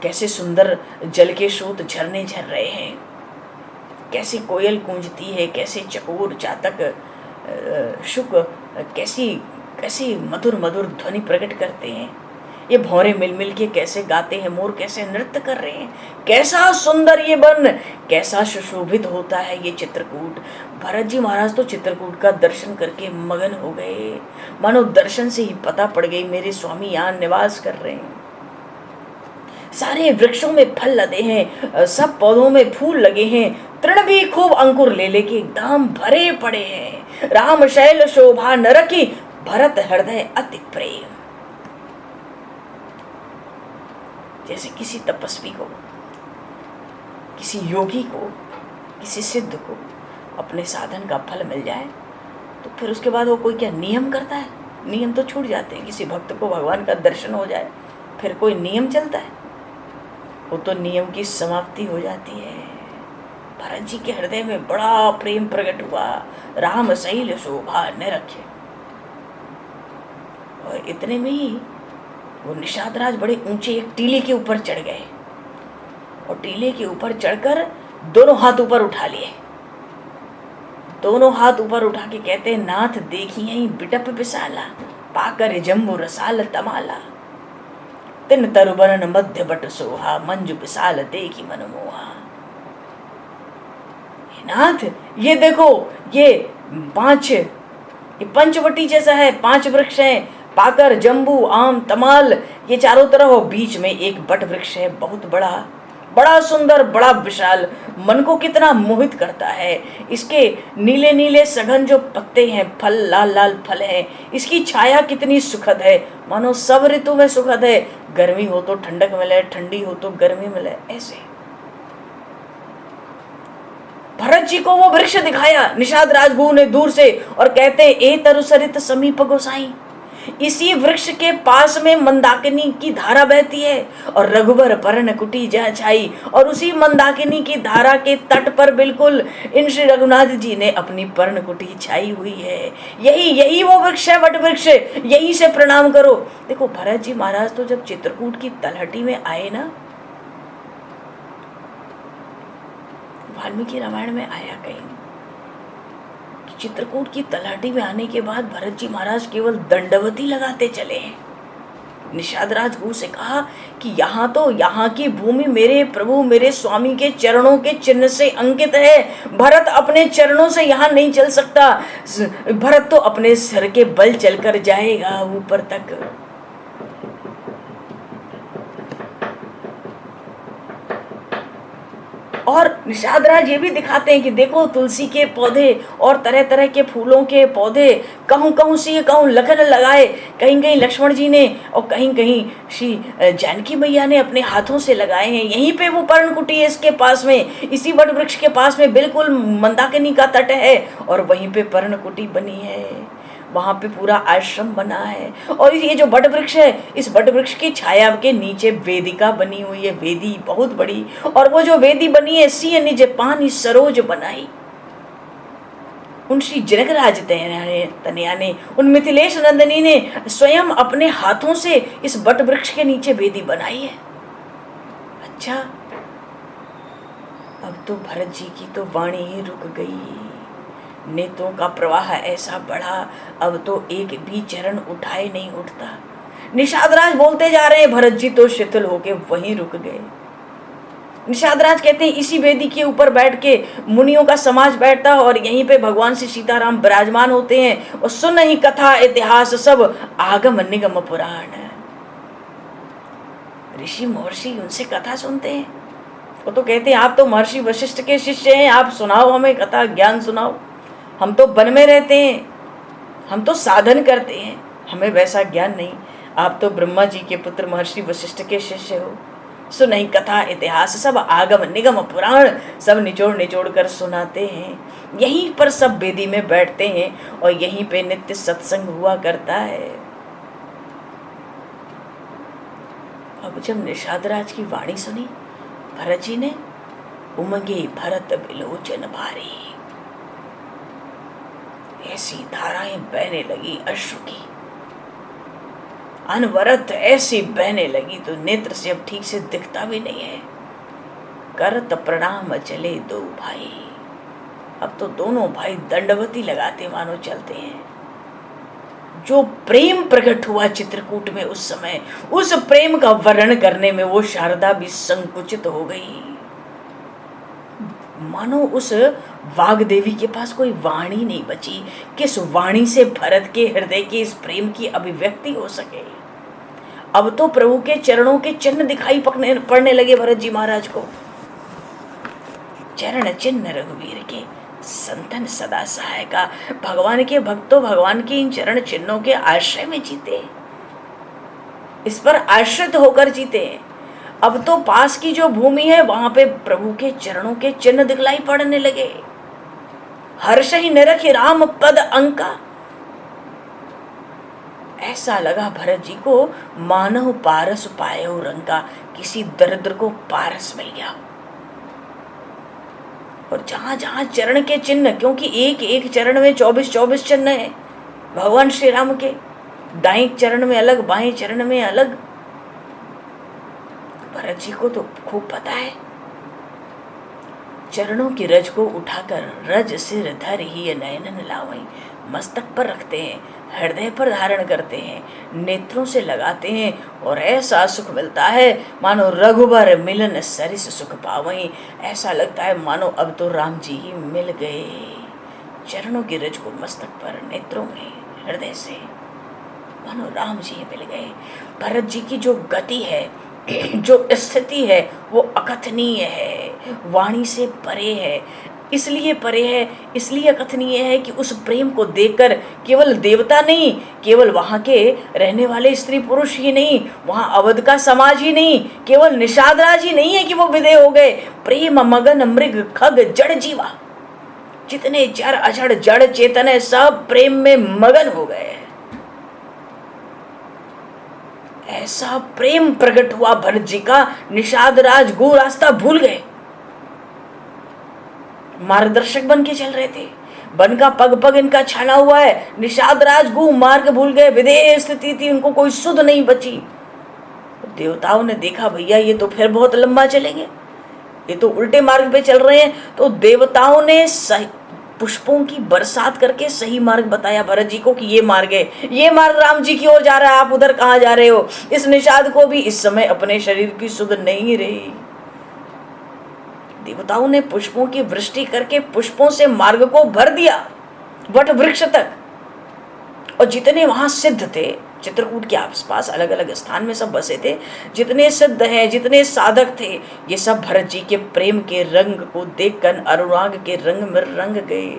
कैसे सुंदर जल के स्रोत झरने झर रहे हैं, कैसे कोयल गूंजती है, कैसे चकोर चातक शुक कैसी कैसी मधुर मधुर ध्वनि प्रकट करते हैं। ये भौरे मिल मिल के कैसे गाते हैं, मोर कैसे नृत्य कर रहे हैं। कैसा सुंदर ये वन, कैसा सुशोभित होता है ये चित्रकूट। भरत जी महाराज तो चित्रकूट का दर्शन करके मगन हो गए, मानो दर्शन से ही पता पड़ गई मेरे स्वामी यहाँ निवास कर रहे हैं। सारे वृक्षों में फल लदे हैं, सब पौधों में फूल लगे हैं, तृण भी खूब अंकुर ले लेके एकदम भरे पड़े हैं। राम शैल शोभा नरकी, भरत हृदय अति प्रेम। जैसे किसी तपस्वी को, किसी योगी को, किसी सिद्ध को अपने साधन का फल मिल जाए तो फिर उसके बाद वो कोई क्या नियम करता है? नियम तो छूट जाते हैं। किसी भक्त को भगवान का दर्शन हो जाए फिर कोई नियम चलता है? वो तो नियम की समाप्ति हो जाती है। भरत जी के हृदय में बड़ा प्रेम प्रकट हुआ। राम शैल शोभा न रखे। और इतने में ही वो निषाद राज बड़े ऊंचे एक टीले के ऊपर चढ़ गए और टीले के ऊपर चढ़कर दोनों हाथ ऊपर उठा लिए। दोनों हाथ ऊपर उठा के कहते, नाथ देखिए बिटप विशाला, पाकर जम्बू रसाल तमाला, तिन तरुबरन मध्य बट सोहा, मंजु विशाल देखी मनमोहा। नाथ ये देखो, ये पंचवटी जैसा है, 5 वृक्ष हैं, पाकर जम्बू आम तमाल, ये चारों तरफ, और बीच में एक बट वृक्ष है, बहुत बड़ा, बड़ा सुंदर, बड़ा विशाल, मन को कितना मोहित करता है। इसके नीले नीले सघन जो पत्ते हैं, फल लाल लाल फल हैं, इसकी छाया कितनी सुखद है, मानो सब ऋतु में सुखद है। गर्मी हो तो ठंडक मिले, ठंडी हो तो गर्मी मिले, ऐसे भरत जी को वो वृक्ष दिखाया निषाद राजगुरु ने दूर से, और कहते, ए तरुसरित समीप गोसाई, इसी वृक्ष के पास में मंदाकिनी की धारा बहती है, और रघुबर पर्ण कुटी जह छाई, और उसी मंदाकिनी की धारा के तट पर बिल्कुल इन श्री रघुनाथ जी ने अपनी पर्ण कुटी छाई हुई है। यही वो वृक्ष है, वट वृक्ष, यही से प्रणाम करो। देखो भरत जी महाराज तो जब चित्रकूट की तलहटी में आए ना, वाल्मीकि रामायण में आया कहीं, चित्रकूट की तलहटी में आने के बाद भरत जी महाराज केवल दंडवती लगाते चले हैं। निषाद राजगुरु से कहा कि यहाँ की भूमि मेरे प्रभु मेरे स्वामी के चरणों के चिन्ह से अंकित है। भरत अपने चरणों से यहाँ नहीं चल सकता, भरत तो अपने सिर के बल चलकर जाएगा ऊपर तक। और निषाद राज ये भी दिखाते हैं कि देखो तुलसी के पौधे और तरह तरह के फूलों के पौधे, कहूँ से कहूँ लखन लगाए, कहीं कहीं लक्ष्मण जी ने और कहीं कहीं श्री जानकी मैया ने अपने हाथों से लगाए हैं। यहीं पे वो पर्णकुटी है, इसके पास में, इसी वट वृक्ष के पास में बिल्कुल मंदाकिनी का तट है, और वहीं पे पर्णकुटी बनी है, वहां पे पूरा आश्रम बना है। और ये जो बट वृक्ष है, इस बट वृक्ष की छाया के नीचे वेदिका बनी हुई है, वेदी बहुत बड़ी, और वो जो वेदी बनी है, सिय निज पानी सरोज बनाई। उन श्री जनकराज तनया ने, उन मिथिलेश नंदिनी ने स्वयं अपने हाथों से इस बट वृक्ष के नीचे वेदी बनाई है। अच्छा, अब तो भरत जी की तो वाणी ही रुक गई, नेत्रों का प्रवाह ऐसा बढ़ा, अब तो एक भी चरण उठाए नहीं उठता। निषाद राज बोलते जा रहे हैं, भरत जी तो शिथिल होके वहीं रुक गए। निषाद राज कहते हैं, इसी वेदी के ऊपर बैठ के मुनियों का समाज बैठता, और यहीं पे भगवान श्री सीताराम विराजमान होते हैं, और सुन ही कथा इतिहास सब आगम निगम पुराण। ऋषि महर्षि उनसे कथा सुनते हैं। वो तो कहते हैं, आप तो महर्षि वशिष्ठ के शिष्य हैं, आप सुनाओ हमें कथा, ज्ञान सुनाओ। हम तो वन में रहते हैं, हम तो साधन करते हैं, हमें वैसा ज्ञान नहीं। आप तो ब्रह्मा जी के पुत्र महर्षि वशिष्ठ के शिष्य हो। सुनई कथा इतिहास सब आगम निगम पुराण, सब निचोड़ निचोड़ कर सुनाते हैं। यहीं पर सब वेदी में बैठते हैं, और यहीं पे नित्य सत्संग हुआ करता है। अब जब निषादराज की वाणी सुनी भरत जी ने, उमगे भरत बिलोचन भारी, ऐसी धाराएं बहने लगी अश्रु की, अनवरत ऐसी बहने लगी तो नेत्र से अब ठीक से दिखता भी नहीं है। करत प्रणाम चले दो भाई, अब तो दोनों भाई दंडवती लगाते मानो चलते हैं। जो प्रेम प्रकट हुआ चित्रकूट में उस समय, उस प्रेम का वर्णन करने में वो शारदा भी संकुचित हो गई। मानो उस वाग्देवी के पास कोई वाणी नहीं बची, किस वाणी से भरत के हृदय के इस प्रेम की अभिव्यक्ति हो सके। अब तो प्रभु के चरणों के चिन्ह दिखाई पड़ने लगे भरत जी महाराज को। चरण चिन्ह रघुवीर के संतन सदा सहाय का। भगवान के भक्तों भगवान के इन चरण चिन्हों के आश्रय में जीते, इस पर आश्रित होकर जीते। अब तो पास की जो भूमि है वहां पे प्रभु के चरणों के चिन्ह दिखलाई पड़ने लगे। हर्ष ही निरखि राम पद अंका, ऐसा लगा भरत जी को मानव पारस पायो रंका, किसी दरिद्र को पारस मिल गया। और जहां जहां चरण के चिन्ह, क्योंकि एक एक चरण में 24-24 चिन्ह है भगवान श्री राम के, दाएं चरण में अलग बाएं चरण में अलग। भरत जी को तो खूब पता है। चरणों की रज को उठाकर रज सिर धर ही नयनन लावई, मस्तक पर रखते हैं, हृदय पर धारण करते हैं, नेत्रों से लगाते हैं और ऐसा सुख मिलता है मानो रघुबर मिलन सरिस सुख पावई। ऐसा लगता है मानो अब तो राम जी ही मिल गए। चरणों की रज को मस्तक पर, नेत्रों में, हृदय से मानो राम जी ही मिल गए। भरत जी की जो गति है, जो स्थिति है, वो अकथनीय है, वाणी से परे है। इसलिए परे है, इसलिए अकथनीय है कि उस प्रेम को देखकर केवल देवता नहीं, केवल वहां के रहने वाले स्त्री पुरुष ही नहीं, वहां अवध का समाज ही नहीं, केवल निषादराज ही नहीं है कि वो विदेह हो गए। प्रेम मगन मृग खग जड़ जीवा, जितने चर अचड़ जड़ चेतन है सब प्रेम में मगन हो गए। ऐसा प्रेम प्रकट हुआ भरत जी का, निषादराज गो रास्ता भूल गए। मार्गदर्शक बन के चल रहे थे, बन का पग पग इनका छाना हुआ है। निषादराज गु मार्ग भूल गए, विदेह स्थिति थी, उनको कोई सुध नहीं बची। देवताओं ने देखा भैया ये तो फिर बहुत लंबा चलेंगे, ये तो उल्टे मार्ग पे चल रहे हैं। तो देवताओं ने पुष्पों की बरसात करके सही मार्ग बताया भरत जी को कि ये मार्ग है, ये मार्ग राम जी की ओर जा रहा है, आप उधर कहाँ जा रहे हो। इस निषाद को भी इस समय अपने शरीर की सुध नहीं रही। देवताओं ने पुष्पों की वृष्टि करके पुष्पों से मार्ग को भर दिया वट वृक्ष तक। और जितने वहां सिद्ध थे, चित्रकूट के आसपास अलग अलग स्थान में सब बसे थे, जितने सिद्ध हैं, जितने साधक थे, ये सब भरत जी के प्रेम के रंग को देखकर अनुराग के रंग में रंग गए।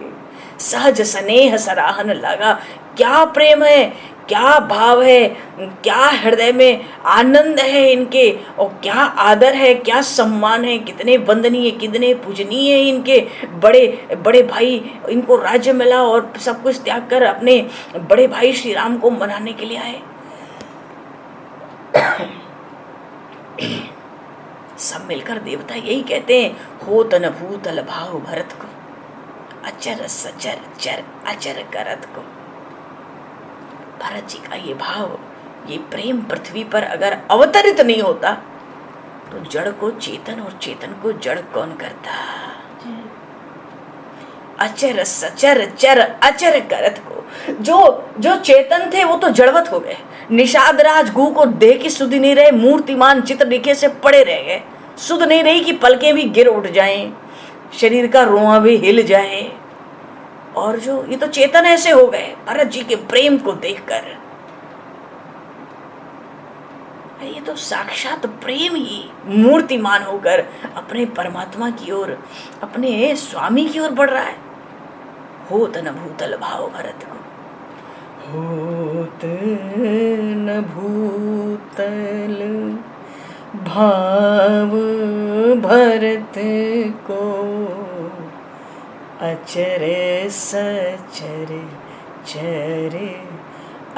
सहज स्नेह सराहन लगा। क्या प्रेम है, क्या भाव है, क्या हृदय में आनंद है इनके, और क्या आदर है, क्या सम्मान है, कितने वंदनीय, कितने पूजनीय है इनके। बड़े बड़े भाई, इनको राज्य मिला और सब कुछ त्याग कर अपने बड़े भाई श्री राम को मनाने के लिए आए। सब मिलकर देवता यही कहते हैं, हो तन भूतल भाव भरत को, अचर सचर चर अचर करत को। भरत जी का ये भाव, ये प्रेम पृथ्वी पर अगर अवतरित नहीं होता तो जड़ को चेतन और चेतन को जड़ कौन करता। अचर सचर चर अचर करत को, जो चेतन थे वो तो जड़वत हो गए। निषादराज गु को देह की सुध नहीं रहे, मूर्तिमान चित्र लिखे से पड़े रह गए। सुध नहीं रही कि पलकें भी गिर उठ जाएं, शरीर का रोआ भी हिल जाए। और जो ये तो चेतन ऐसे हो गए भरत जी के प्रेम को देखकर। ये तो साक्षात प्रेम ही मूर्तिमान होकर अपने परमात्मा की ओर, अपने स्वामी की ओर बढ़ रहा है। होत न भूतल भाव भरत को, होत न भूतल भाव भरत को, अचर सचर चर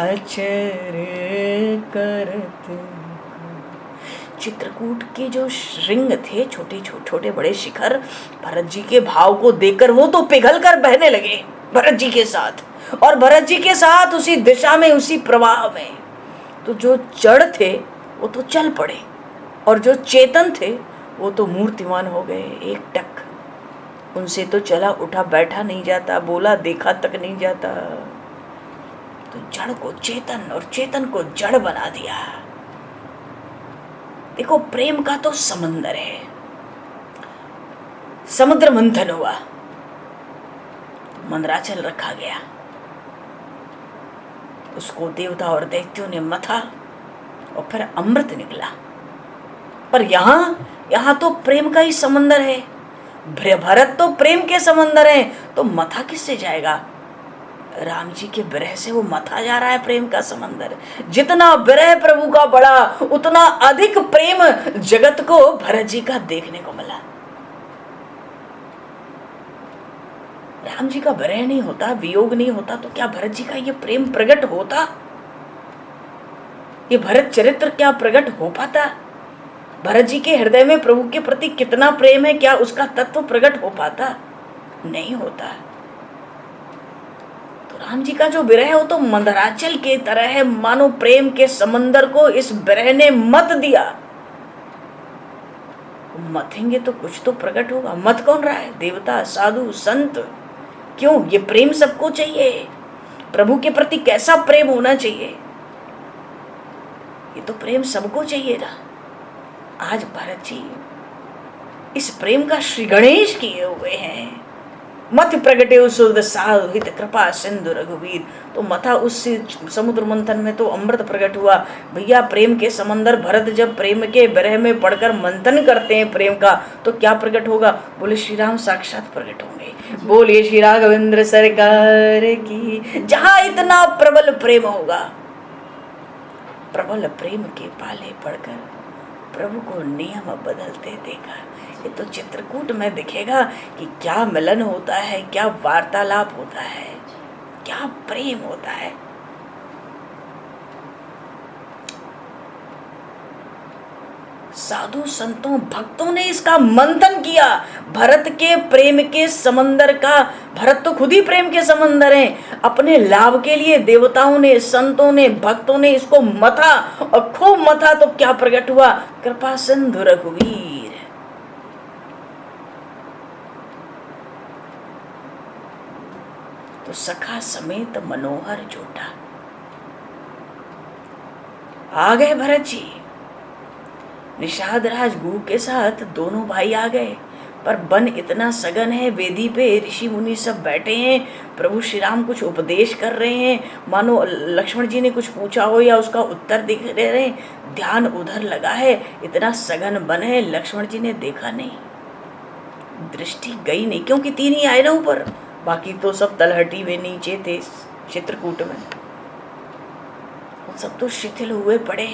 अचर करत। चित्रकूट के जो श्रृंग थे, छोटे छोटे बड़े शिखर, भरत जी के भाव को देखकर वो तो पिघल कर बहने लगे भरत जी के साथ, और भरत जी के साथ उसी दिशा में, उसी प्रवाह में। तो जो जड़ थे वो तो चल पड़े, और जो चेतन थे वो तो मूर्तिमान हो गए एक टक। उनसे तो चला उठा बैठा नहीं जाता, बोला देखा तक नहीं जाता। तो जड़ को चेतन और चेतन को जड़ बना दिया। देखो, प्रेम का तो समंदर है, समुद्र मंथन हुआ, मंदराचल रखा गया, उसको देवता और दैत्यों ने मथा और फिर अमृत निकला। पर यहां तो प्रेम का ही समंदर है। भरत तो प्रेम के समंदर है, तो मथा किससे जाएगा? राम जी के विरह से वो मथा जा रहा है प्रेम का समंदर। जितना विरह प्रभु का बढ़ा, उतना अधिक प्रेम जगत को भरत जी का देखने को मिला। राम जी का विरह नहीं होता, वियोग नहीं होता, तो क्या भरत जी का ये प्रेम प्रकट होता? ये भरत चरित्र क्या प्रकट हो पाता? भरत जी के हृदय में प्रभु के प्रति कितना प्रेम है, क्या उसका तत्व प्रकट हो पाता? नहीं होता। तो राम जी का जो विरह है वो तो मंदराचल के तरह है, मानो प्रेम के समंदर को इस विरह ने मत दिया। मथेंगे तो कुछ तो प्रकट होगा। मत कौन रहा है? देवता, साधु, संत। क्यों? ये प्रेम सबको चाहिए। प्रभु के प्रति कैसा प्रेम होना चाहिए? ये तो प्रेम सबको चाहिए ना। आज भरत जी इस प्रेम का श्री गणेश किए हुए हैं। मत प्रगटे सुरद साहित कृपा सिंधु रघुवीर। तो मथा उस समुद्र मंथन में तो अमृत प्रकट हुआ। भैया, प्रेम के समंदर भरत जब प्रेम के विरह में पड़कर मंथन करते हैं प्रेम का, तो क्या प्रकट होगा? बोले श्री राम साक्षात प्रकट होंगे। बोलिए श्री राघवेंद्र सरकार की। जहां इतना प्रबल प्रेम होगा, प्रबल प्रेम के पाले पड़कर प्रभु को नियम बदलते देखा। ये तो चित्रकूट में दिखेगा कि क्या मिलन होता है, क्या वार्तालाप होता है, क्या प्रेम होता है। साधु संतों भक्तों ने इसका मंथन किया। भरत के प्रेम के समंदर का, भरत तो खुद ही प्रेम के समंदर हैं। अपने लाभ के लिए देवताओं ने, संतों ने, भक्तों ने इसको मथा और खूब मथा, तो क्या प्रकट हुआ? कृपा सिंधु रघुवीर। तो सखा समेत मनोहर जोटा आ गए भरत जी। निषाद राज गुह के साथ दोनों भाई आ गए। पर वन इतना सघन है, वेदी पे ऋषि मुनि सब बैठे हैं, प्रभु श्री राम कुछ उपदेश कर रहे हैं, मानो लक्ष्मण जी ने कुछ पूछा हो या उसका उत्तर दिख रहे हैं। ध्यान उधर लगा है, इतना सघन वन है, लक्ष्मण जी ने देखा नहीं, दृष्टि गई नहीं, क्योंकि तीन ही आए ना ऊपर, बाकी तो सब तलहटी में नीचे थे चित्रकूट में, सब तो शिथिल हुए पड़े।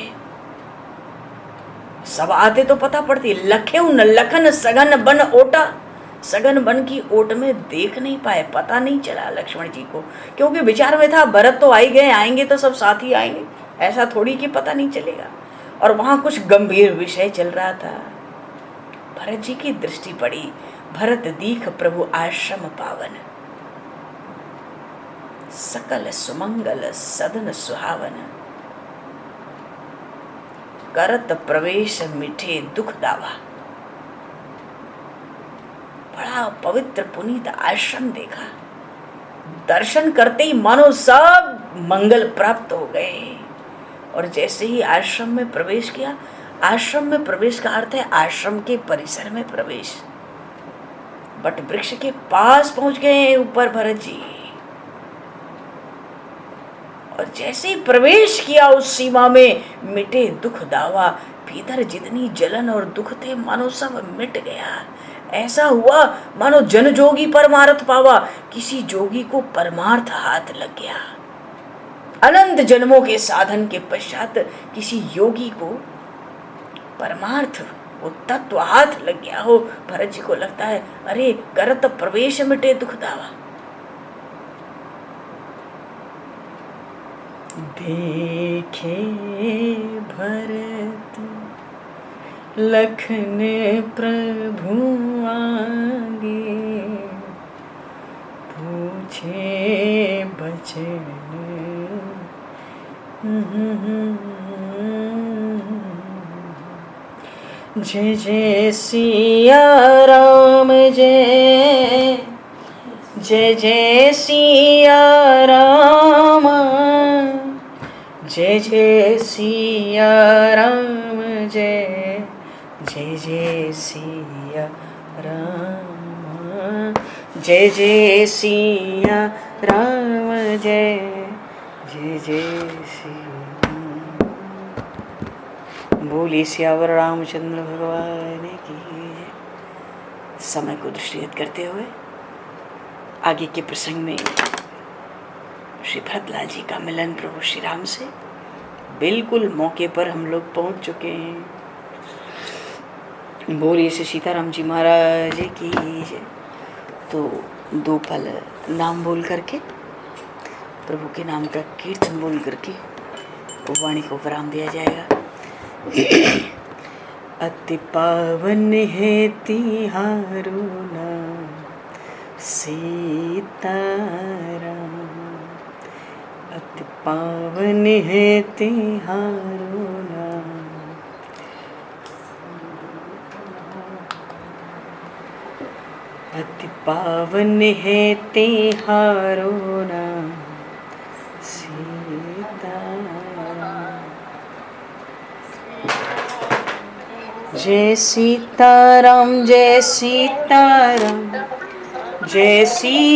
सब आते तो पता पड़ती। लखन सघन बन ओटा। सघन बन की ओट में देख नहीं पाए, पता नहीं चला लक्ष्मण जी को, क्योंकि विचार में था भरत तो आई गए, आएंगे तो सब साथ ही आएंगे, ऐसा थोड़ी कि पता नहीं चलेगा। और वहां कुछ गंभीर विषय चल रहा था। भरत जी की दृष्टि पड़ी। भरत दीख प्रभु आश्रम पावन, सकल सुमंगल सदन सुहावन, करत प्रवेश मिठे दुख दावा। बड़ा पवित्र पुनीत आश्रम देखा। दर्शन करते ही मानो सब मंगल प्राप्त हो गए। और जैसे ही आश्रम में प्रवेश किया, आश्रम में प्रवेश का अर्थ है आश्रम के परिसर में प्रवेश। बट वृक्ष के पास पहुंच गए ऊपर भरत जी, और जैसे ही प्रवेश किया उस सीमा में, मिटे दुख दावा। भीतर जितनी जलन और दुख थे मानो सब मिट गया। ऐसा हुआ मानो जन जोगी परमार्थ पावा। किसी जोगी को परमार्थ हाथ लग गया। अनंत जन्मों के साधन के पश्चात किसी योगी को परमार्थ, वो तत्व हाथ लग गया हो। भरत जी को लगता है, अरे करत प्रवेश मिटे दुख दावा। देखे भरत लखन प्रभु आगे पूछे बचन। जय जय सिया राम जय जय जय सिया राम जय जय सिया राम जय जय जय सिया राम जय जय सिया राम जय जय जय सिया। बोलिए सियावर रामचंद्र भगवान की जय। समय को दृष्टिगत करते हुए आगे के प्रसंग में श्री भरतलाल जी का मिलन प्रभु श्री राम से बिल्कुल मौके पर हम लोग पहुंच चुके हैं। बोलिए श्री सीताराम जी महाराज की जय। तो दो पल नाम बोल करके, प्रभु के नाम का कीर्तन बोल करके वाणी को विराम दिया जाएगा। अति पावन है तिहारो नाम सीताराम, अति पावन है तिहारो नाम। अति पावन है तिहारो नाम सीताराम। जय सीताराम जय सीताराम जय सीताराम